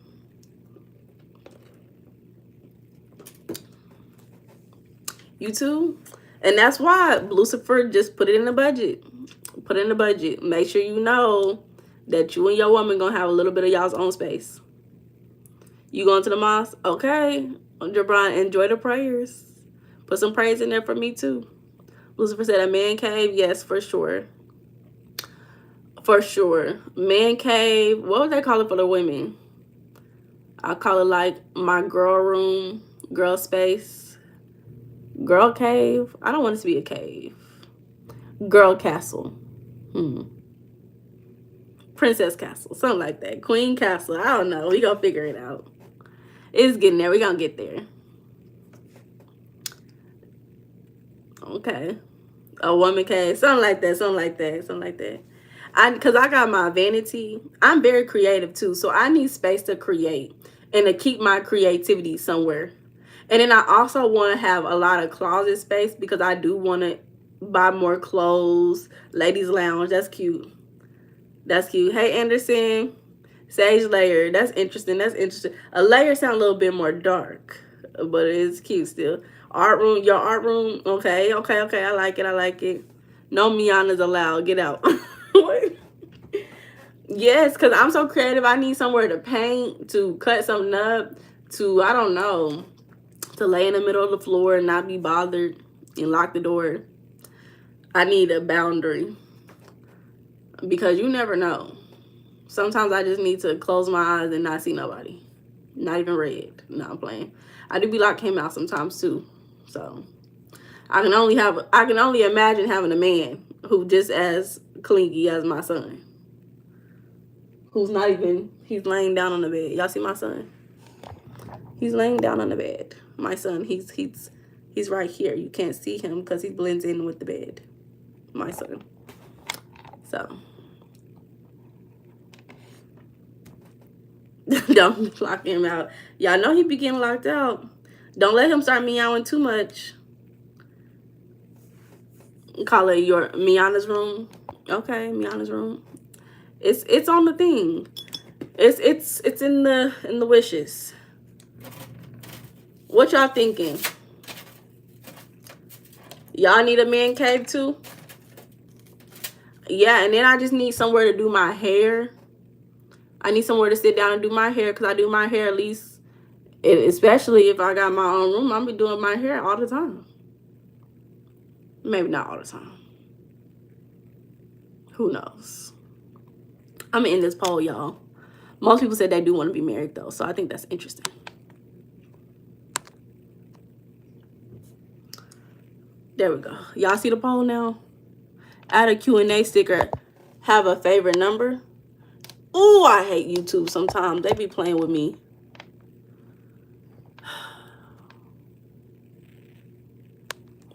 You too? And that's why Lucifer just put it in the budget. Put it in the budget. Make sure you know that you and your woman gonna have a little bit of y'all's own space. You going to the mosque? Okay. Jabron, enjoy the prayers. Put some praise in there for me too. Lucifer said a man cave. Yes, for sure. For sure. Man cave. What would they call it for the women? I call it like my girl room, girl space, girl cave. I don't want it to be a cave. Girl castle. Princess castle. Something like that. Queen castle. I don't know. We gonna figure it out. It's getting there. We gonna get there. Okay. A woman cave. Something like that. Something like that. Something like that. Because I got my vanity. I'm very creative too. So I need space to create and to keep my creativity somewhere. And then I also want to have a lot of closet space because I do want to buy more clothes. Ladies lounge. That's cute. That's cute. Hey, Anderson. Sage layer. That's interesting. That's interesting. A layer sounds a little bit more dark, but it's cute still. Art room. Your art room. Okay. I like it. I like it. No Meianas allowed. Get out. Yes, because I'm so creative. I need somewhere to paint, to cut something up, to, I don't know, to lay in the middle of the floor and not be bothered and lock the door. I need a boundary because you never know. Sometimes I just need to close my eyes and not see nobody. Not even red. No, I'm playing. I do be locking him out sometimes too. So I can only imagine having a man who just as clingy as my son. Who's not even, he's laying down on the bed. Y'all see my son? He's laying down on the bed. My son, he's He's right here. You can't see him because he blends in with the bed. My son. So. Don't lock him out. Y'all know he be getting locked out. Don't let him start meowing too much. Call it your Meiana's room. Okay, Meiana's room. It's on the thing. It's in the wishes. What y'all thinking? Y'all need a man cave too? Yeah, and then I just need somewhere to do my hair. I need somewhere to sit down and do my hair because I do my hair at least, especially if I got my own room, I'll be doing my hair all the time. Maybe not all the time. Who knows? I'm going to end this poll, y'all. Most people said they do want to be married, though, so I think that's interesting. There we go. Y'all see the poll now? Add a Q&A sticker. Have a favorite number. Ooh, I hate YouTube sometimes. They be playing with me.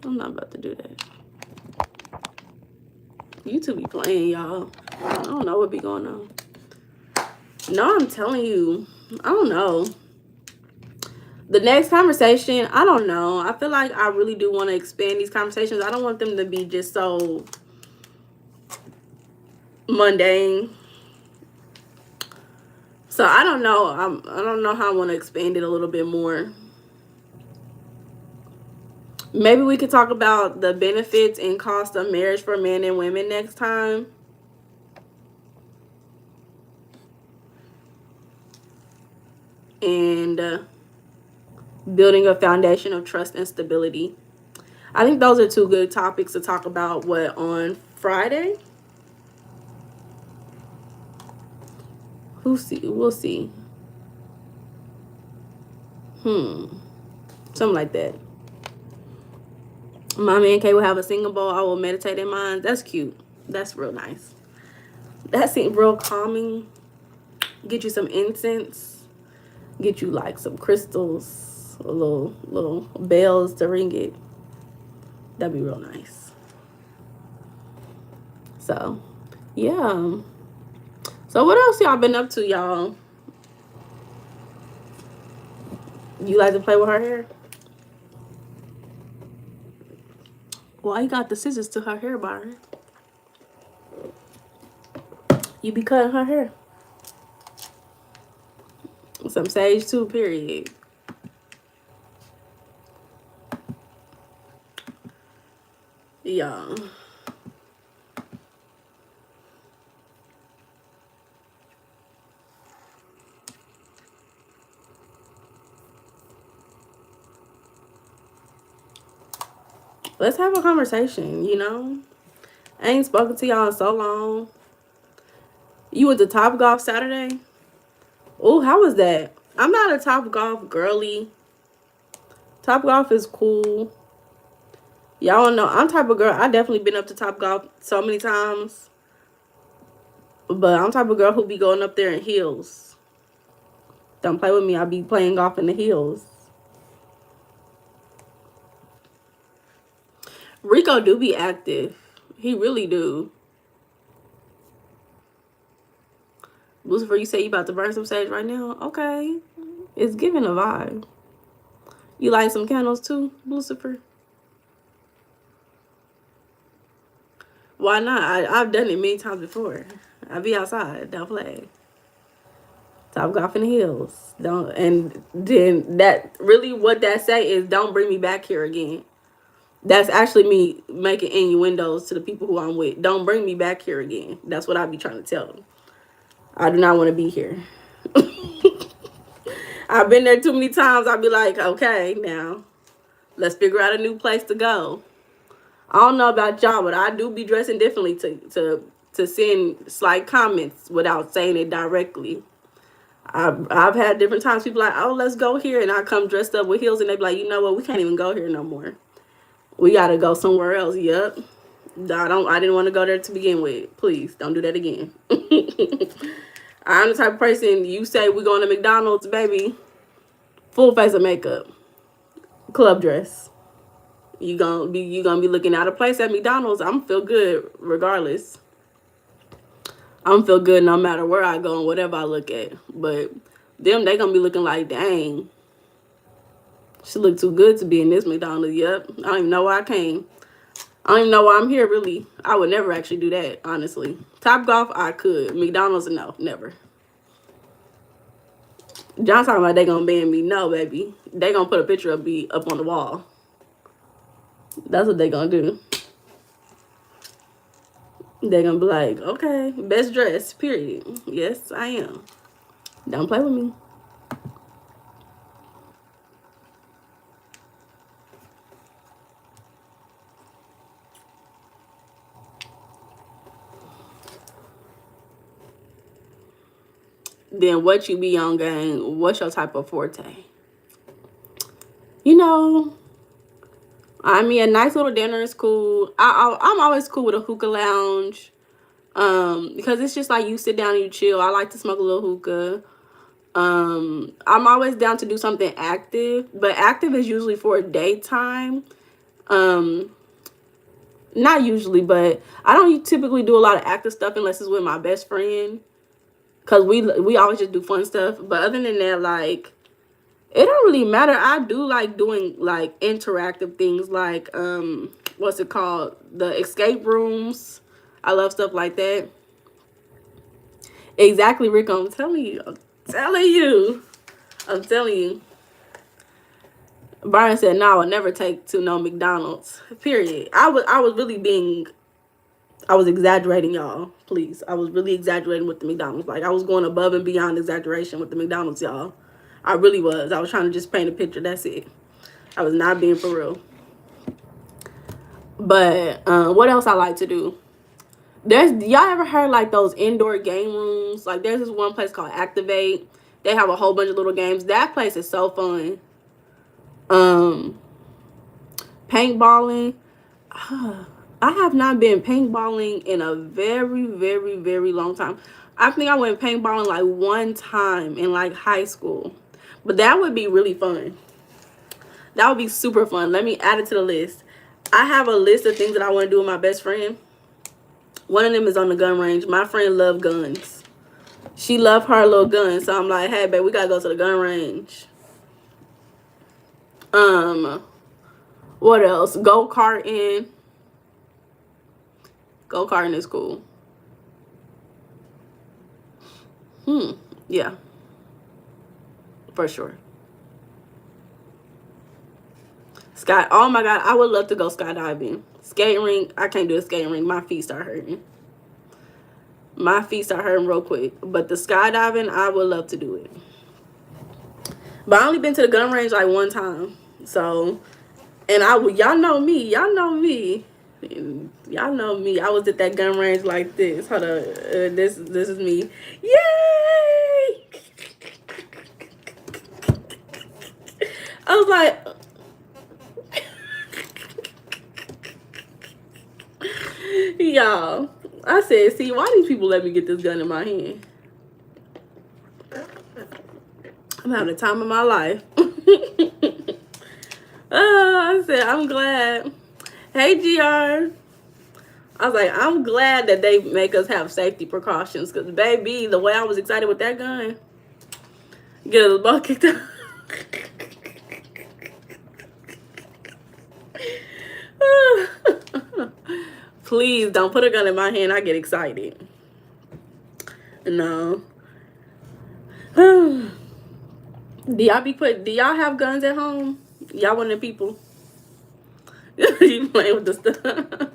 I'm not about to do that. YouTube be playing, y'all. I don't know what be going on. No, I'm telling you. I don't know. The next conversation, I don't know. I feel like I really do want to expand these conversations. I don't want them to be just so mundane. So I don't know. I don't know how I want to expand it a little bit more. Maybe we could talk about the benefits and cost of marriage for men and women next time. And building a foundation of trust and stability. I think those are two good topics to talk about. What, on Friday? We'll see. Something like that. My man K will have a singing bowl. I will meditate in mine. That's cute. That's real nice. That seems real calming. Get you some incense. Get you like some crystals, a little bells to ring it. That'd be real nice. So, yeah. So what else y'all been up to, y'all? You like to play with her hair? Why you got the scissors to her hair, Byron? You be cutting her hair. Some sage too, period. Yeah. Let's have a conversation, you know? I ain't spoken to y'all in so long. You went to Top Golf Saturday? Oh, how was that? I'm not a Top Golf girly. Top Golf is cool. Y'all don't know. I'm type of girl. I definitely been up to Top Golf so many times. But I'm type of girl who be going up there in heels. Don't play with me. I be playing golf in the heels. Rico do be active. He really do. Lucifer, you say you about to burn some sage right now? Okay. It's giving a vibe. You light some candles too, Lucifer? Why not? I've done it many times before. I be outside. Don't play. Top Golf in the hills. Don't. And then that really what that say is don't bring me back here again. That's actually me making innuendos to the people who I'm with. Don't bring me back here again. That's what I be trying to tell them. I do not want to be here. I've been there too many times. I'll be like, okay, now let's figure out a new place to go. I don't know about y'all, but I do be dressing differently to send slight comments without saying it directly. I've had different times people like, oh, let's go here, and I come dressed up with heels, and they be like, you know what, we can't even go here no more. We gotta go somewhere else. Yep. I didn't want to go there to begin with. Please don't do that again. I'm the type of person, you say we're going to McDonald's, baby, full face of makeup, club dress. You gonna be looking out of place at McDonald's. I'm feel good regardless. I'm feel good no matter where I go and whatever I look at. But them, they gonna be looking like, dang, she look too good to be in this McDonald's. Yep. I don't even know why I came. I don't even know why I'm here, really. I would never actually do that, honestly. Top Golf, I could. McDonald's, no, never. John talking about they gonna ban me. No, baby. They gonna put a picture of me up on the wall. That's what they gonna do. They gonna be like, okay, best dressed, period. Yes, I am. Don't play with me. Then what you be on, gang? What's your type of forte? You know, I mean, a nice little dinner is cool. I'm always cool with a hookah lounge. Because it's just like you sit down and you chill. I like to smoke a little hookah. I'm always down to do something active, but active is usually for daytime. Not usually, but I don't typically do a lot of active stuff unless it's with my best friend. Cause we always just do fun stuff. But other than that, like, it don't really matter. I do like doing like interactive things, like what's it called? The escape rooms. I love stuff like that. Exactly, Rick. I'm telling you. I'm telling you. I'm telling you. Brian said, "No, I would never take to no McDonald's." Period. I was really being. I was exaggerating, y'all. Please, I was really exaggerating with the McDonald's. Like, I was going above and beyond exaggeration with the McDonald's, y'all. I really was. I was trying to just paint a picture. That's it. I was not being for real. But what else I like to do? Y'all ever heard like those indoor game rooms? Like, there's this one place called Activate. They have a whole bunch of little games. That place is so fun. Paintballing. I have not been paintballing in a very, very, very long time. I think I went paintballing like one time in like high school. But that would be really fun. That would be super fun. Let me add it to the list. I have a list of things that I want to do with my best friend. One of them is on the gun range. My friend loves guns. She loved her little gun. So I'm like, hey, babe, we got to go to the gun range. What else? Go-karting. Go-karting is cool. Yeah. For sure. Oh my God, I would love to go skydiving. Skating ring, I can't do a skating ring. My feet start hurting. My feet start hurting real quick. But the skydiving, I would love to do it. But I only been to the gun range like one time. So, and y'all know me. Y'all know me. Y'all know me. I was at that gun range like this. Hold on. This is me. Yay! I was like, y'all, I said, see, why these people let me get this gun in my hand? I'm having the time of my life. I said, I'm glad. Hey, GR. I was like, I'm glad that they make us have safety precautions. Because, baby, the way I was excited with that gun, get a ball kicked out. Please don't put a gun in my hand. I get excited. No. Do y'all have guns at home? Y'all one of the people? You playing with the stuff?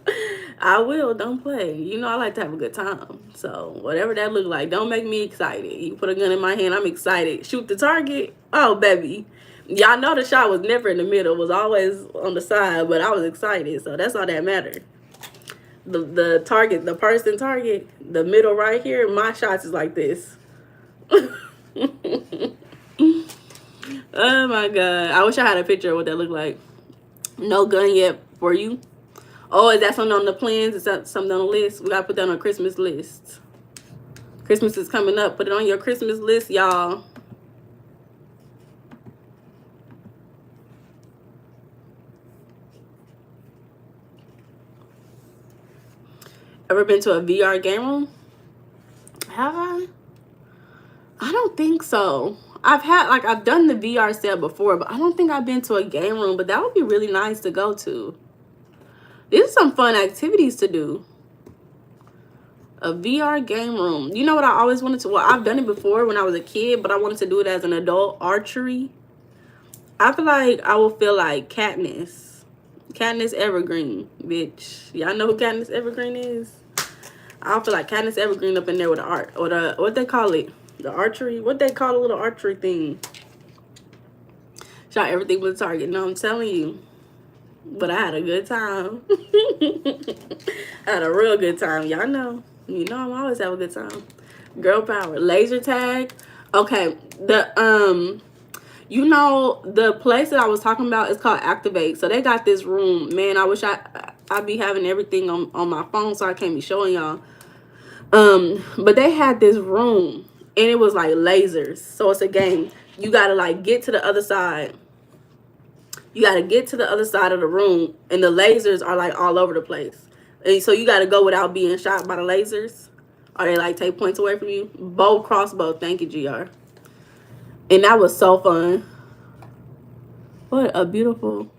I will. Don't play. You know I like to have a good time. So whatever that look like, don't make me excited. You put a gun in my hand, I'm excited. Shoot the target. Oh, baby. Y'all know the shot was never in the middle. It was always on the side, but I was excited. So that's all that mattered. The target, the person target, the middle right here, my shots is like this. Oh my God. I wish I had a picture of what that looked like. No gun yet for you. Oh, is that something on the plans? Is that something on the list? We gotta put that on a Christmas list. Christmas is coming up. Put it on your Christmas list, y'all. Ever been to a VR game room? Have I? I don't think so. I've done the VR set before, but I don't think I've been to a game room, but that would be really nice to go to. These are some fun activities to do. A VR game room. You know what I always wanted to? Well, I've done it before when I was a kid, but I wanted to do it as an adult. Archery. I feel like I will feel like Katniss. Katniss Evergreen, bitch. Y'all know who Katniss Evergreen is? I feel like Katniss Evergreen up in there with the art. Or the, what they call it? The archery? What they call the little archery thing? Shot everything with a target. No, I'm telling you. But I had a good time. I had a real good time. Y'all know. You know I'm always have a good time. Girl power. Laser tag. Okay. You know, the place that I was talking about is called Activate. So they got this room. Man, I wish I'd be having everything on my phone so I can't be showing y'all. But they had this room and it was like lasers. So it's a game. You gotta like get to the other side. You gotta get to the other side of the room and the lasers are like all over the place. And so you gotta go without being shot by the lasers. Or they like take points away from you. Bow crossbow. Thank you, GR. And that was so fun. What a beautiful,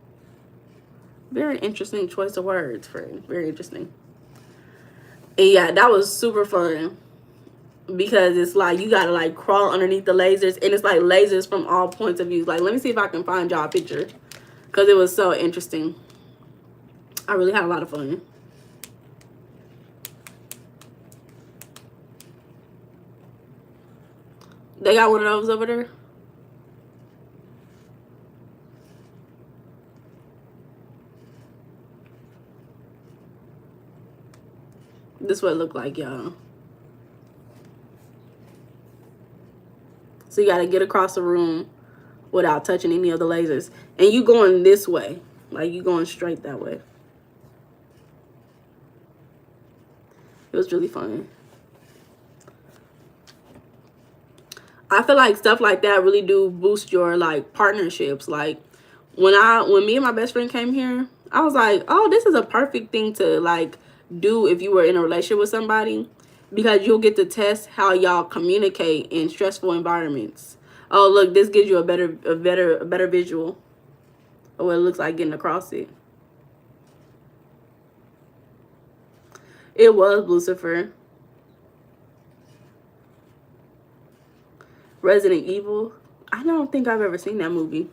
very interesting choice of words, friend. Very interesting. And yeah, that was super fun. Because it's like you gotta like crawl underneath the lasers. And it's like lasers from all points of view. Like, let me see if I can find y'all a picture. Because it was so interesting. I really had a lot of fun. They got one of those over there. This is what it looked like, y'all. So you got to get across the room without touching any of the lasers. And you going this way. Like, you going straight that way. It was really fun. I feel like stuff like that really do boost your, like, partnerships. Like, when me and my best friend came here, I was like, oh, this is a perfect thing to, like, do if you were in a relationship with somebody. Because you'll get to test how y'all communicate in stressful environments. Oh, look, this gives you a better visual of what it looks like getting across it. It was Lucifer. Resident Evil. I don't think I've ever seen that movie.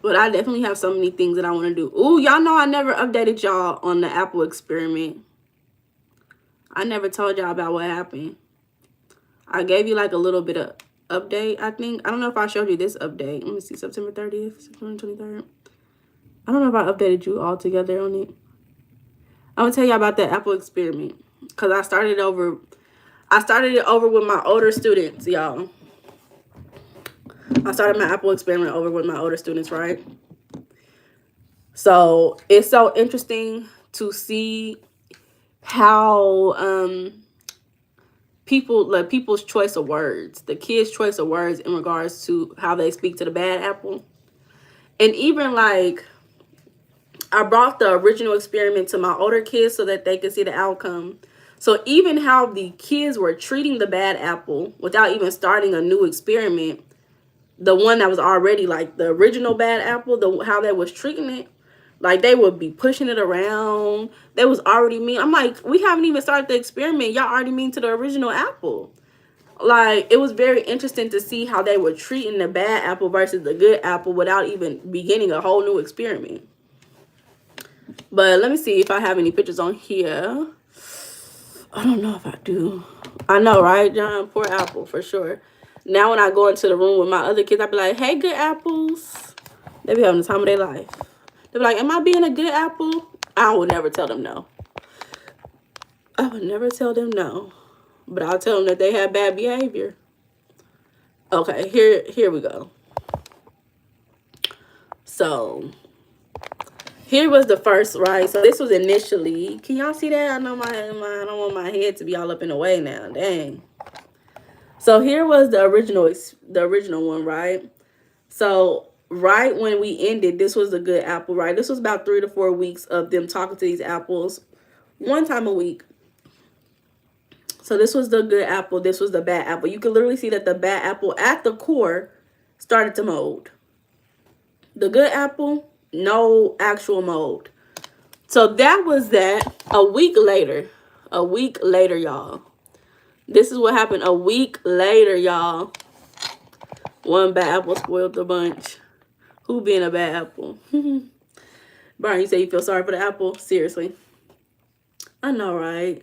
But I definitely have so many things that I want to do. Ooh, y'all know I never updated y'all on the Apple experiment. I never told y'all about what happened. I gave you like a little bit of update, I think. I don't know if I showed you this update. Let me see, September 30th, September 23rd. I don't know if I updated you all together on it. I'm going to tell you about the Apple experiment. Because I started it over with my older students, y'all. I started my Apple experiment over with my older students, right? So it's so interesting to see how people's choice of words, the kids' choice of words in regards to how they speak to the bad apple. And even like I brought the original experiment to my older kids so that they could see the outcome. So even how the kids were treating the bad apple without even starting a new experiment, the one that was already like the original bad apple, how they was treating it, like they would be pushing it around. They was already mean. I'm like, we haven't even started the experiment. Y'all already mean to the original apple. Like, it was very interesting to see how they were treating the bad apple versus the good apple without even beginning a whole new experiment. But let me see if I have any pictures on here. I don't know if I do. I know, right, John? Poor apple, for sure. Now when I go into the room with my other kids, I be like, hey, good apples. They be having the time of their life. They be like, am I being a good apple? I would never tell them no. I would never tell them no. But I'll tell them that they have bad behavior. Okay, here we go. So here was the first, right? So this was initially, can y'all see that? I know I don't want my head to be all up in the way now. Dang. So here was the original one, right? So right when we ended, this was a good apple, right? This was about 3 to 4 weeks of them talking to these apples one time a week. So this was the good apple. This was the bad apple. You can literally see that the bad apple at the core started to mold. The good apple, no actual mold. So that was that. A week later, y'all. This is what happened a week later, y'all. One bad apple spoiled the bunch. Who being a bad apple? Brian, you say you feel sorry for the apple? Seriously. I know, right?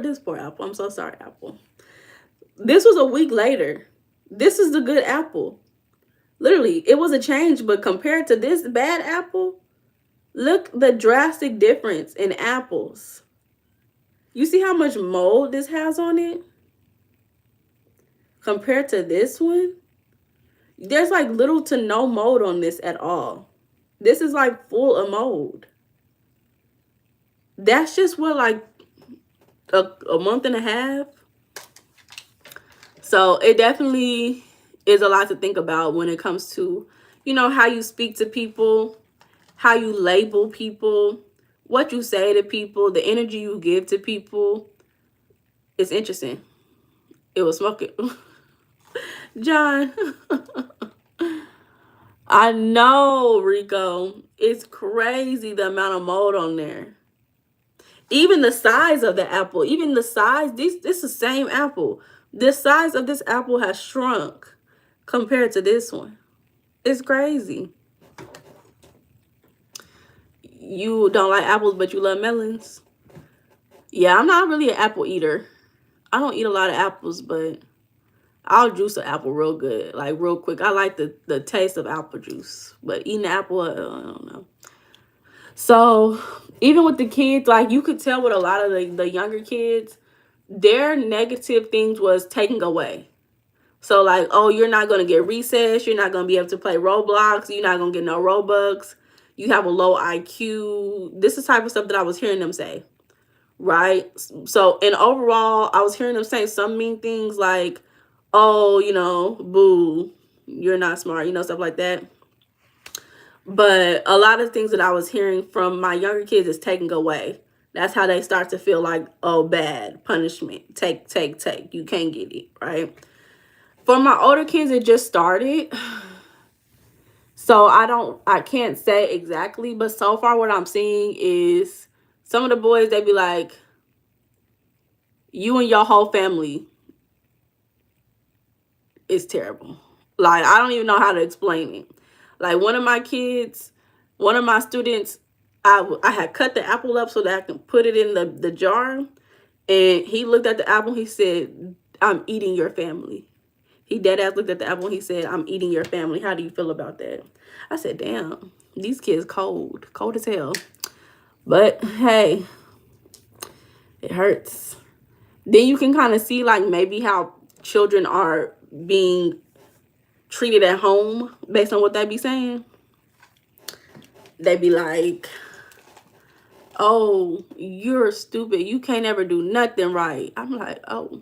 This poor apple. I'm so sorry, apple. This was a week later. This is the good apple. Literally, it was a change, but compared to this bad apple, look the drastic difference in apples. You see how much mold this has on it? Compared to this one, there's like little to no mold on this at all. This is like full of mold. That's just what, like a month and a half. So it definitely is a lot to think about when it comes to, you know, how you speak to people, how you label people, what you say to people, the energy you give to people. It's interesting. It was smoking. John. I know, Rico. It's crazy the amount of mold on there. Even the size of the apple, even the size, this is the same apple. The size of this apple has shrunk compared to this one. It's crazy. You don't like apples, but you love melons? Yeah, I'm not really an apple eater. I don't eat a lot of apples, but I'll juice an apple real good, like real quick. I like the taste of apple juice, but eating an apple, I don't know. So even with the kids, like you could tell with a lot of the younger kids, their negative things was taken away. So like, oh, you're not going to get recess. You're not going to be able to play Roblox. You're not going to get no Robux. You have a low IQ. This is the type of stuff that I was hearing them say. Right. So, and overall, I was hearing them say some mean things like, oh, you know, boo, you're not smart, you know, stuff like that. But a lot of things that I was hearing from my younger kids is taken away. That's how they start to feel like, oh, bad, punishment, take. You can't get it, right? For my older kids, it just started. So I can't say exactly, but so far what I'm seeing is some of the boys, they be like, you and your whole family is terrible. Like, I don't even know how to explain it. Like, one of my kids, one of my students, I had cut the apple up so that I can put it in the jar. And he looked at the apple. He said, I'm eating your family. He dead ass looked at the apple and he said, I'm eating your family. How do you feel about that? I said, damn, these kids cold as hell. But hey, it hurts. Then you can kind of see like maybe how children are being treated at home based on what they be saying. They be like, oh, you're stupid. You can't ever do nothing right. I'm like, oh,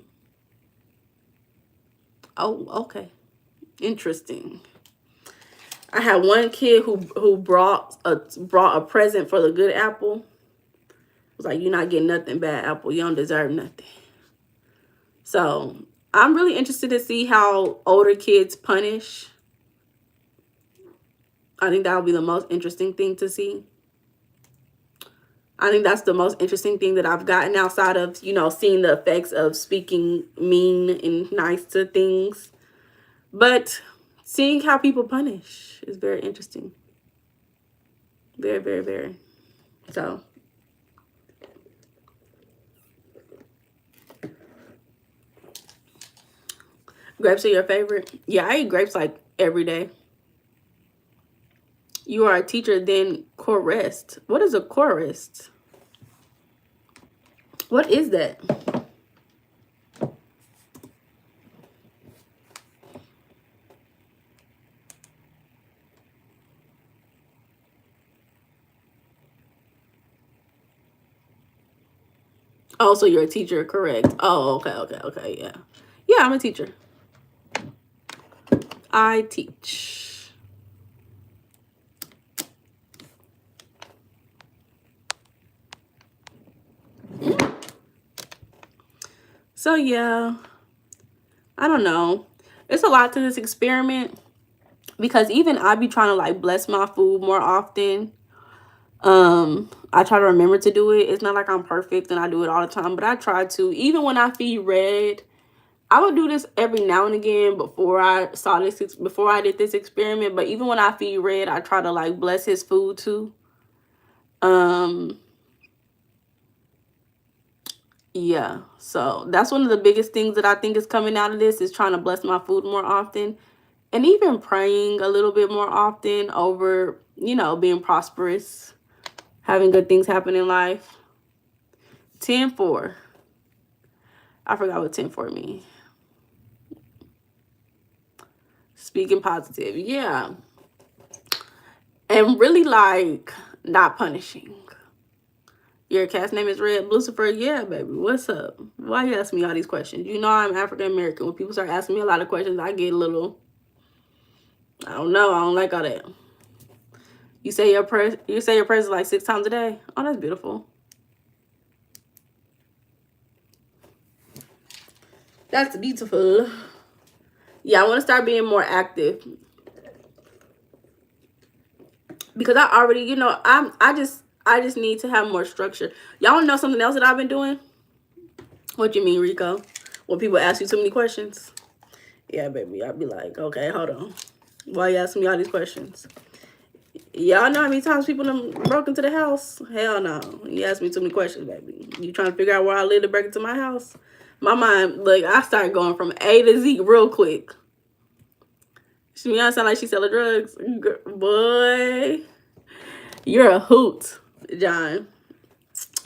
okay. Interesting. I had one kid who brought a present for the good apple. It was like, you're not getting nothing, bad apple. You don't deserve nothing. So I'm really interested to see how older kids punish. I think that would be the most interesting thing to see. I think that's the most interesting thing that I've gotten outside of, you know, seeing the effects of speaking mean and nice to things. But seeing how people punish is very interesting. Very, very, very. So. Grapes are your favorite? Yeah, I eat grapes like every day. You are a teacher, then chorist. What is a chorist? What is that? Oh, so you're a teacher, correct. Oh, okay, yeah. Yeah, I'm a teacher. I teach. So yeah, I don't know. It's a lot to this experiment because even I be trying to like bless my food more often. I try to remember to do it. It's not like I'm perfect and I do it all the time, but I try to. Even when I feed Red, I would do this every now and again before I did this experiment. But even when I feed Red, I try to like bless his food too. Yeah, so that's one of the biggest things that I think is coming out of this is trying to bless my food more often and even praying a little bit more often over, you know, being prosperous, having good things happen in life. 10-4. I forgot what 10-4 means. Speaking positive. Yeah. And really like not punishing. Your cat's name is Red Lucifer? Yeah, baby. What's up? Why you asking me all these questions? You know I'm African American. When people start asking me a lot of questions, I get a little, I don't know. I don't like all that. You say your prayers like 6 times a day? Oh, that's beautiful. That's beautiful. Yeah, I want to start being more active. Because I already, you know, I just need to have more structure. Y'all want to know something else that I've been doing? What you mean, Rico? When people ask you too many questions? Yeah, baby. I'd be like, okay, hold on. Why you asking me all these questions? Y'all know how many times people done broke into the house? Hell no. You ask me too many questions, baby. You trying to figure out where I live to break into my house? My mind, like, I started going from A to Z real quick. Meiana sound like she selling drugs. Boy, you're a hoot, John.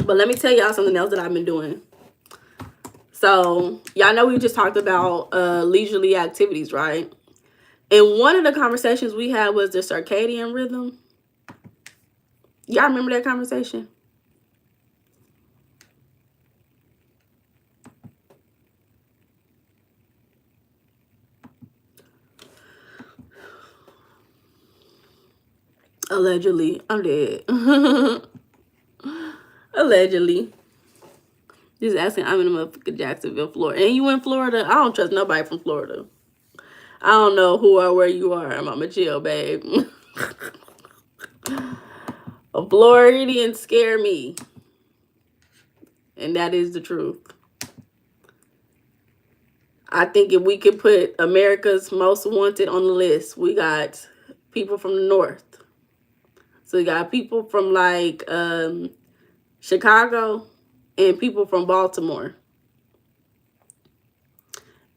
But let me tell y'all something else that I've been doing. So, y'all know we just talked about leisurely activities, right? And one of the conversations we had was the circadian rhythm. Y'all remember that conversation? Allegedly. I'm dead. Allegedly. Just asking, I'm in motherfucking Jacksonville, Florida. And you in Florida? I don't trust nobody from Florida. I don't know who or where you are. I'm a chill, babe. A Floridian scare me. And that is the truth. I think if we could put America's most wanted on the list, we got people from the north. So we got people from like Chicago and people from Baltimore.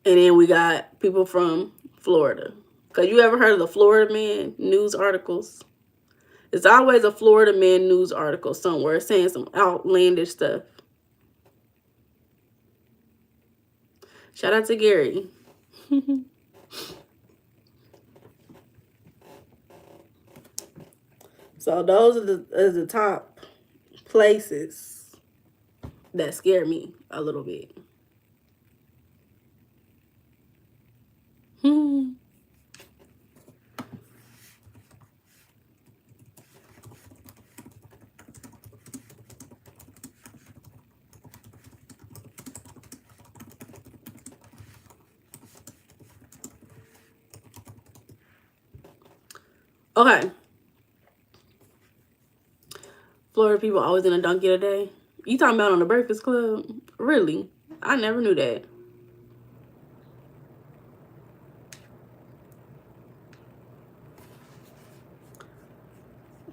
And then we got people from Florida. Because you ever heard of the Florida Man news articles? It's always a Florida Man news article somewhere saying some outlandish stuff. Shout out to Gary. So those are the top places that scare me a little bit. Okay. Florida people always in a donkey a day. You talking about on the Breakfast Club? Really? I never knew that.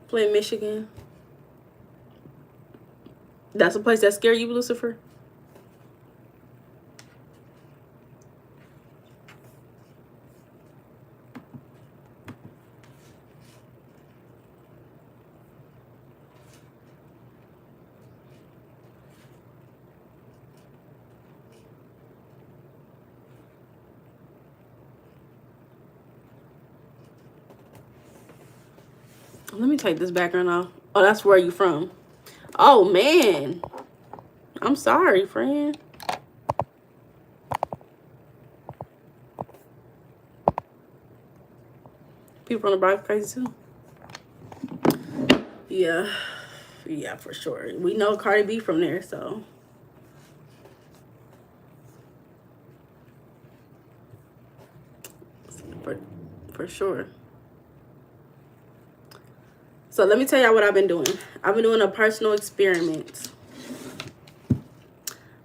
Flint, Michigan. That's a place that scare you, Lucifer? Let me take this background off. Oh, that's where you from. Oh, man. I'm sorry, friend. People from the Bronx crazy too. Yeah. Yeah, for sure. We know Cardi B from there, so. For sure. So let me tell y'all what I've been doing. I've been doing a personal experiment.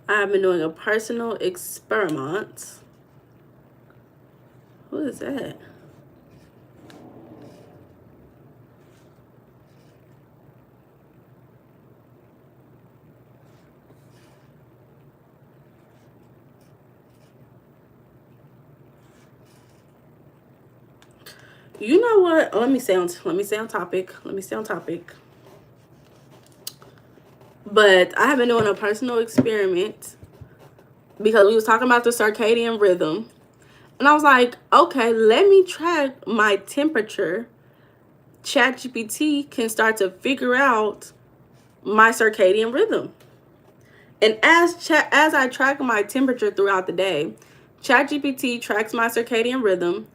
I've been doing a personal experiment. What is that? You know what? Let me stay on topic. But I have been doing a personal experiment because we was talking about the circadian rhythm. And I was like, okay, let me track my temperature. ChatGPT can start to figure out my circadian rhythm. And as I track my temperature throughout the day, ChatGPT tracks my circadian rhythm.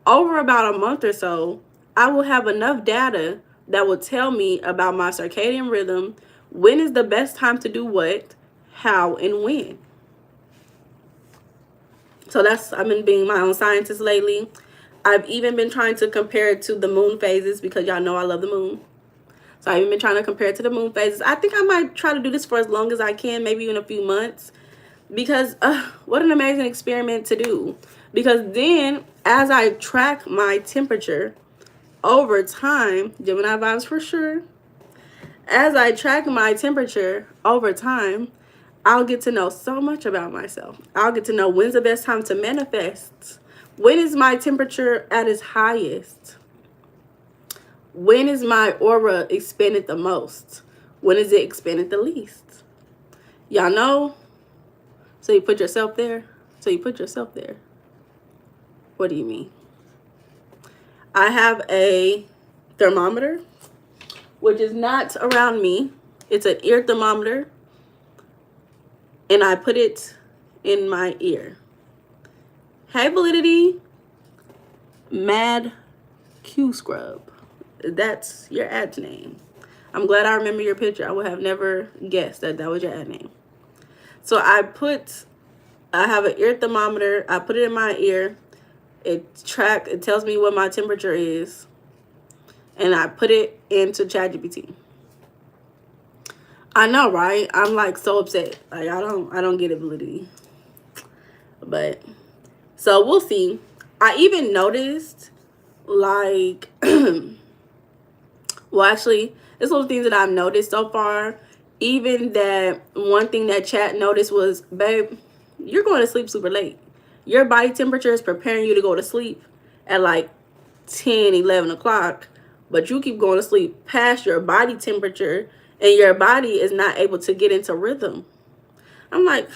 Over about a month or so, I will have enough data that will tell me about my circadian rhythm, when is the best time to do what, how, and when. So I've been being my own scientist lately. I've even been trying to compare it to the moon phases because y'all know I love the moon. So I've even been trying to compare it to the moon phases. I think I might try to do this for as long as I can, maybe in a few months. Because what an amazing experiment to do. Because then as I track my temperature over time, Gemini vibes for sure. As I track my temperature over time, I'll get to know so much about myself. I'll get to know when's the best time to manifest. When is my temperature at its highest? When is my aura expanded the most? When is it expanded the least? Y'all know? So you put yourself there? What do you mean? I have a thermometer, which is not around me. It's an ear thermometer. And I put it in my ear. Hey, Validity. Mad Q Scrub. That's your ad name. I'm glad I remember your picture. I would have never guessed that was your ad name. So I have an ear thermometer. I put it in my ear. It tells me what my temperature is. And I put it into ChatGPT. I know, right? I'm like so upset. Like I don't get it, Validity. But so we'll see. I even noticed like well, actually, it's one of the things that I've noticed so far. Even that one thing that chat noticed was, babe, you're going to sleep super late. Your body temperature is preparing you to go to sleep at like 10, 11 o'clock, but you keep going to sleep past your body temperature and your body is not able to get into rhythm. I'm like,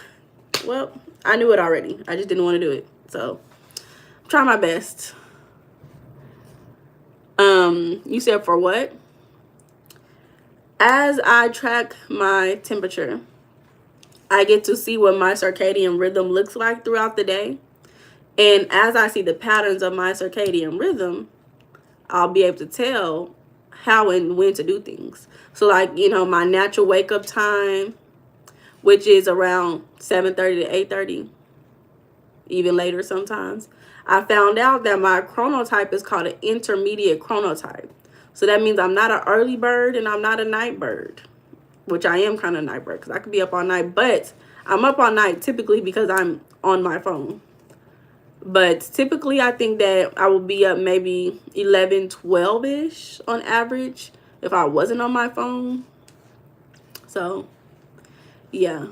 well, I knew it already. I just didn't want to do it. So, try my best. You said for what? As I track my temperature, I get to see what my circadian rhythm looks like throughout the day. And as I see the patterns of my circadian rhythm, I'll be able to tell how and when to do things. So like, you know, my natural wake up time, which is around 7:30 to 8:30, even later sometimes. I found out that my chronotype is called an intermediate chronotype. So that means I'm not an early bird and I'm not a night bird, which I am kind of a night bird because I could be up all night. But I'm up all night typically because I'm on my phone. But typically I think that I will be up maybe 11, 12-ish on average if I wasn't on my phone. So, yeah.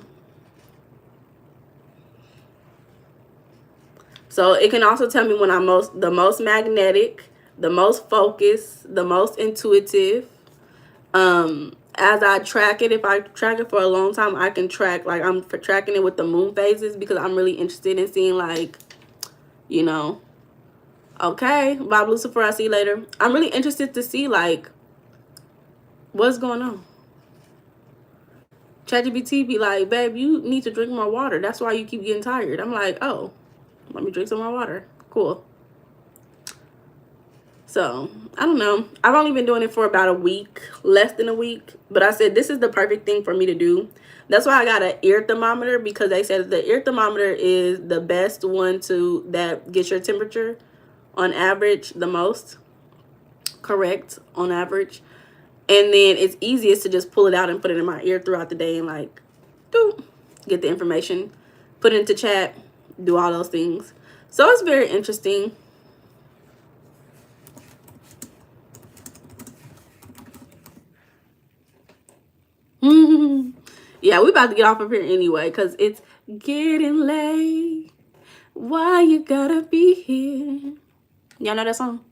So it can also tell me when I'm the most magnetic, the most focused, the most intuitive. As I track it, if I track it for a long time, I can track, like I'm tracking it with the moon phases because I'm really interested in seeing like, you know, okay, Bob Lucifer, I'll see you later. I'm really interested to see like what's going on. ChatGPT be like, babe, you need to drink more water. That's why you keep getting tired. I'm like, oh, let me drink some more water. Cool. So, I don't know. I've only been doing it for about a week, less than a week. But I said, this is the perfect thing for me to do. That's why I got an ear thermometer, because they said the ear thermometer is the best one that gets your temperature on average the most. Correct, on average. And then it's easiest to just pull it out and put it in my ear throughout the day and like, do get the information, put it into chat, do all those things. So it's very interesting. Yeah, we about to get off of here anyway because it's getting late. Why you gotta be here? Y'all know that song?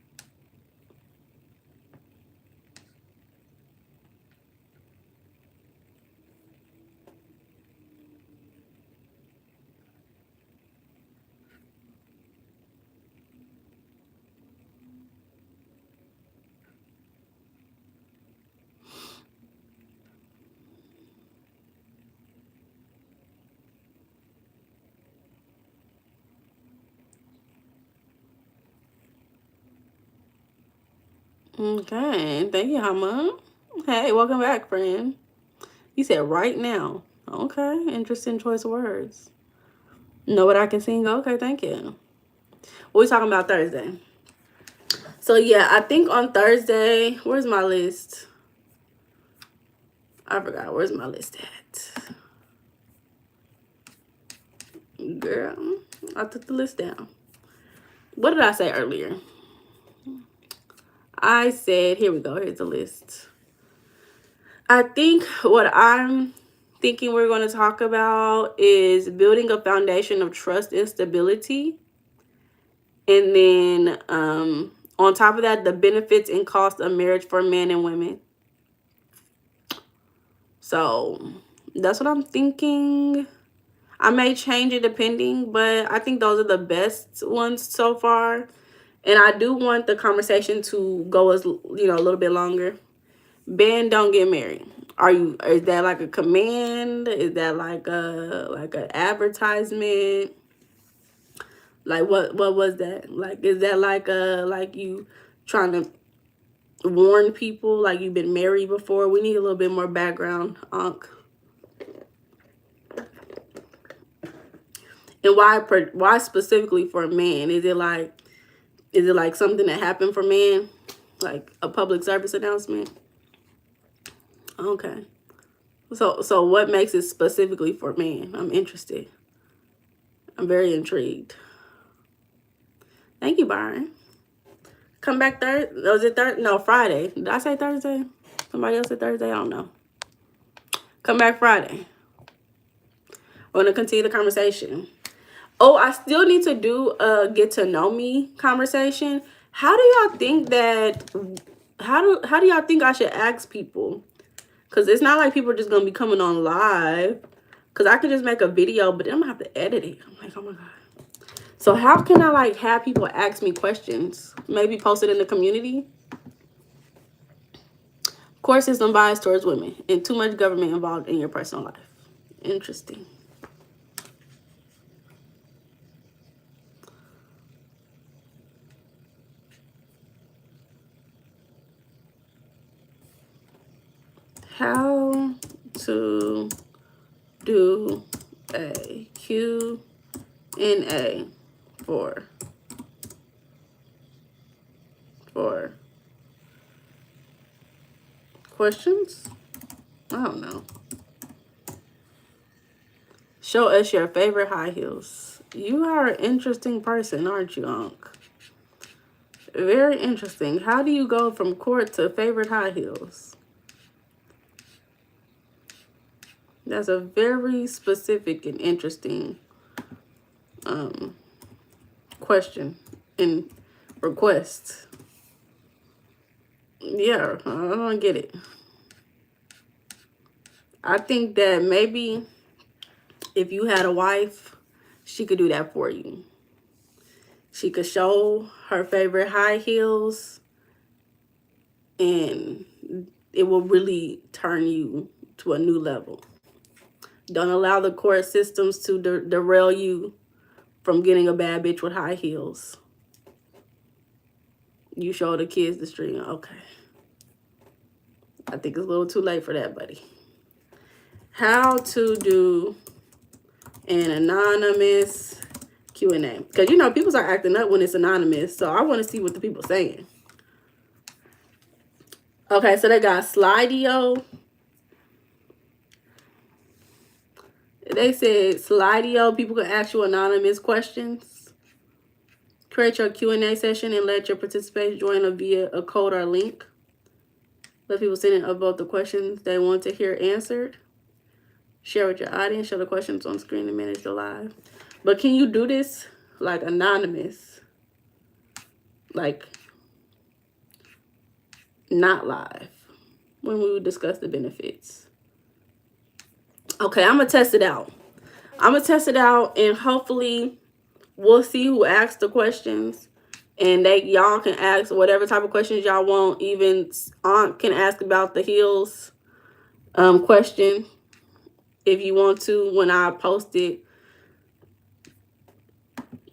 Okay, thank you, Hama. Hey, welcome back, friend. You said right now. Okay, interesting choice of words. Know what I can sing? Okay, thank you. What we talking about Thursday? So yeah, I think on Thursday, where's my list? I forgot, where's my list at? Girl, I took the list down. What did I say earlier? I said, here we go, here's the list. I think what I'm thinking we're going to talk about is building a foundation of trust and stability. And then on top of that, the benefits and costs of marriage for men and women. So that's what I'm thinking. I may change it depending, but I think those are the best ones so far. And I do want the conversation to go as, you know, a little bit longer. Ben, don't get married. Is that like a command? Is that like an advertisement? Like what was that? Like is that like you trying to warn people like you've been married before? We need a little bit more background, Unc. And why specifically for a man? Is it like something that happened for men? Like a public service announcement? Okay. So what makes it specifically for men? I'm interested. I'm very intrigued. Thank you, Byron. Come back Thursday. Was it Thursday? No, Friday. Did I say Thursday? Somebody else said Thursday? I don't know. Come back Friday. We're going to continue the conversation. Oh, I still need to do a get to know me conversation. How do y'all think that, how do y'all think I should ask people? Because it's not like people are just going to be coming on live. Because I could just make a video, but then I'm going to have to edit it. I'm like, oh my God. So how can I like have people ask me questions? Maybe post it in the community. Court system bias towards women and too much government involved in your personal life. Interesting. How to do a Q&A for questions? I don't know. Show us your favorite high heels. You are an interesting person, aren't you, Unc? Very interesting. How do you go from court to favorite high heels? That's a very specific and interesting question and request. Yeah, I don't get it. I think that maybe if you had a wife, she could do that for you. She could show her favorite high heels and it will really turn you to a new level. Don't allow the court systems to derail you from getting a bad bitch with high heels. You show the kids the stream. Okay. I think it's a little too late for that, buddy. How to do an anonymous Q&A. Because, you know, people start acting up when it's anonymous. So I want to see what the people are saying. Okay, so they got Slidio. They said Slidio, people can ask you anonymous questions. Create your Q&A session and let your participants join via a code or link. Let people send in about the questions they want to hear answered. Share with your audience. Show the questions on screen and manage the live. But can you do this like anonymous? Like not live when we discuss the benefits. Okay, I'm going to test it out. And hopefully we'll see who asks the questions. And y'all can ask whatever type of questions y'all want. Even Aunt can ask about the heels question if you want to when I post it.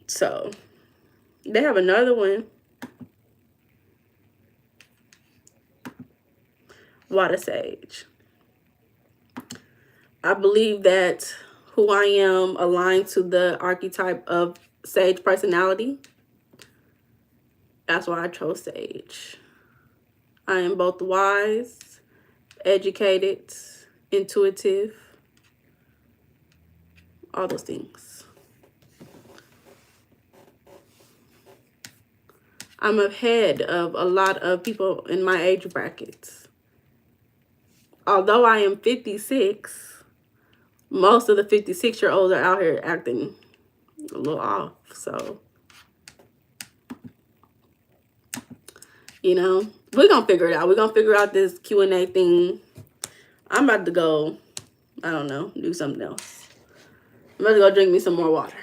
So they have another one. Water Sage. I believe that who I am aligned to the archetype of Sage personality. That's why I chose Sage. I am both wise, educated, intuitive, all those things. I'm ahead of a lot of people in my age brackets. Although I am 56, most of the 56-year-olds are out here acting a little off. So, you know, we're going to figure it out. We're going to figure out this Q&A thing. I'm about to go, I don't know, do something else. I'm about to go drink me some more water.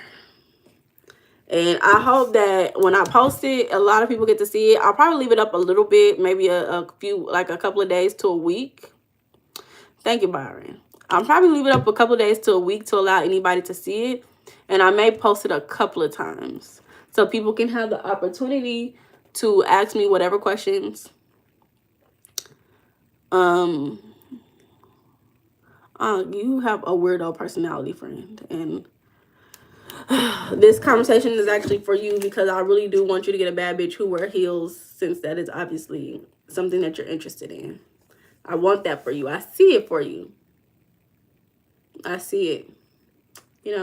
And I hope that when I post it, a lot of people get to see it. I'll probably leave it up a little bit, maybe a few, like a couple of days to a week. Thank you, Byron. I'll probably leave it up a couple of days to a week to allow anybody to see it. And I may post it a couple of times so people can have the opportunity to ask me whatever questions. You have a weirdo personality, friend. And this conversation is actually for you because I really do want you to get a bad bitch who wear heels, since that is obviously something that you're interested in. I want that for you. I see it for you. I see it. You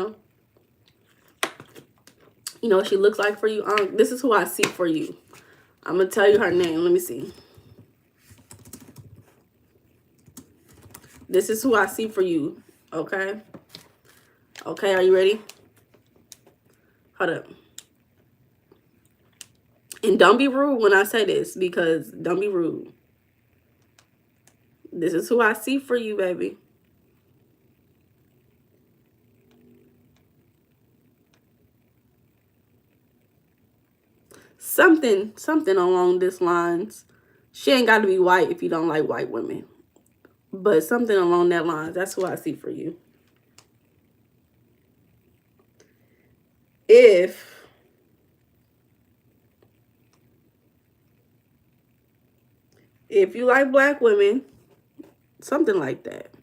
know what she looks like for you? This is who I see for you. I'm going to tell you her name. Let me see. This is who I see for you. Okay? Okay, are you ready? Hold up. And don't be rude when I say this, because don't be rude. This is who I see for you, baby. Something along this lines. She ain't got to be white if you don't like white women. But something along that lines. That's who I see for you. If you like black women, something like that.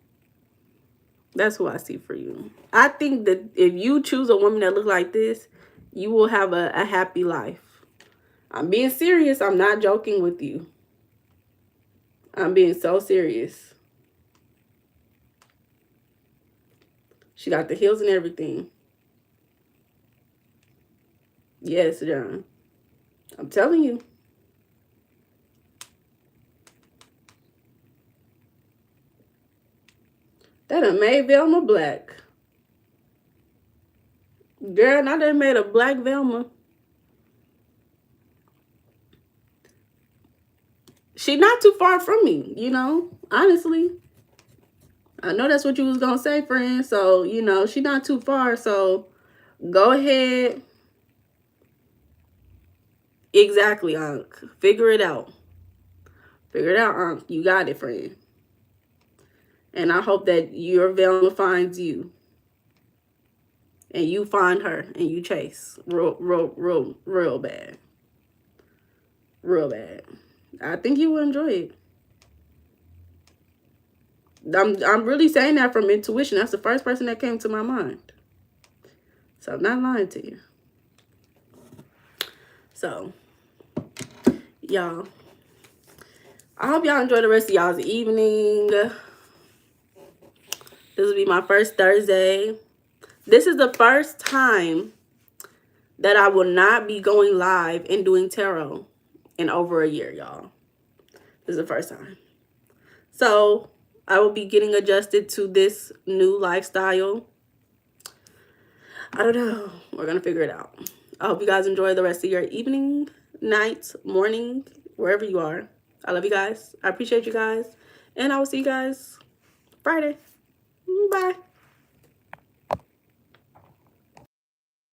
That's who I see for you. I think that if you choose a woman that looks like this, you will have a happy life. I'm being serious. I'm not joking with you. I'm being so serious. She got the heels and everything. Yes, John. I'm telling you. That done made Velma black. Girl, now they made a black Velma. She not too far from me, you know, honestly. I know that's what you was going to say, friend. So, you know, she not too far. So, go ahead. Exactly, Unc. Figure it out. Figure it out, Unc. You got it, friend. And I hope that your Velma finds you. And you find her and you chase. Real bad. Real bad. I think you will enjoy it. I'm really saying that from intuition. That's the first person that came to my mind. So I'm not lying to you. So, y'all, I hope y'all enjoy the rest of y'all's evening. This will be my first Thursday. This is the first time that I will not be going live and doing tarot in over a year, y'all. This is the first time. So I will be getting adjusted to this new lifestyle. I don't know. We're going to figure it out. I hope you guys enjoy the rest of your evening, night, morning, wherever you are. I love you guys. I appreciate you guys. And I will see you guys Friday. Bye.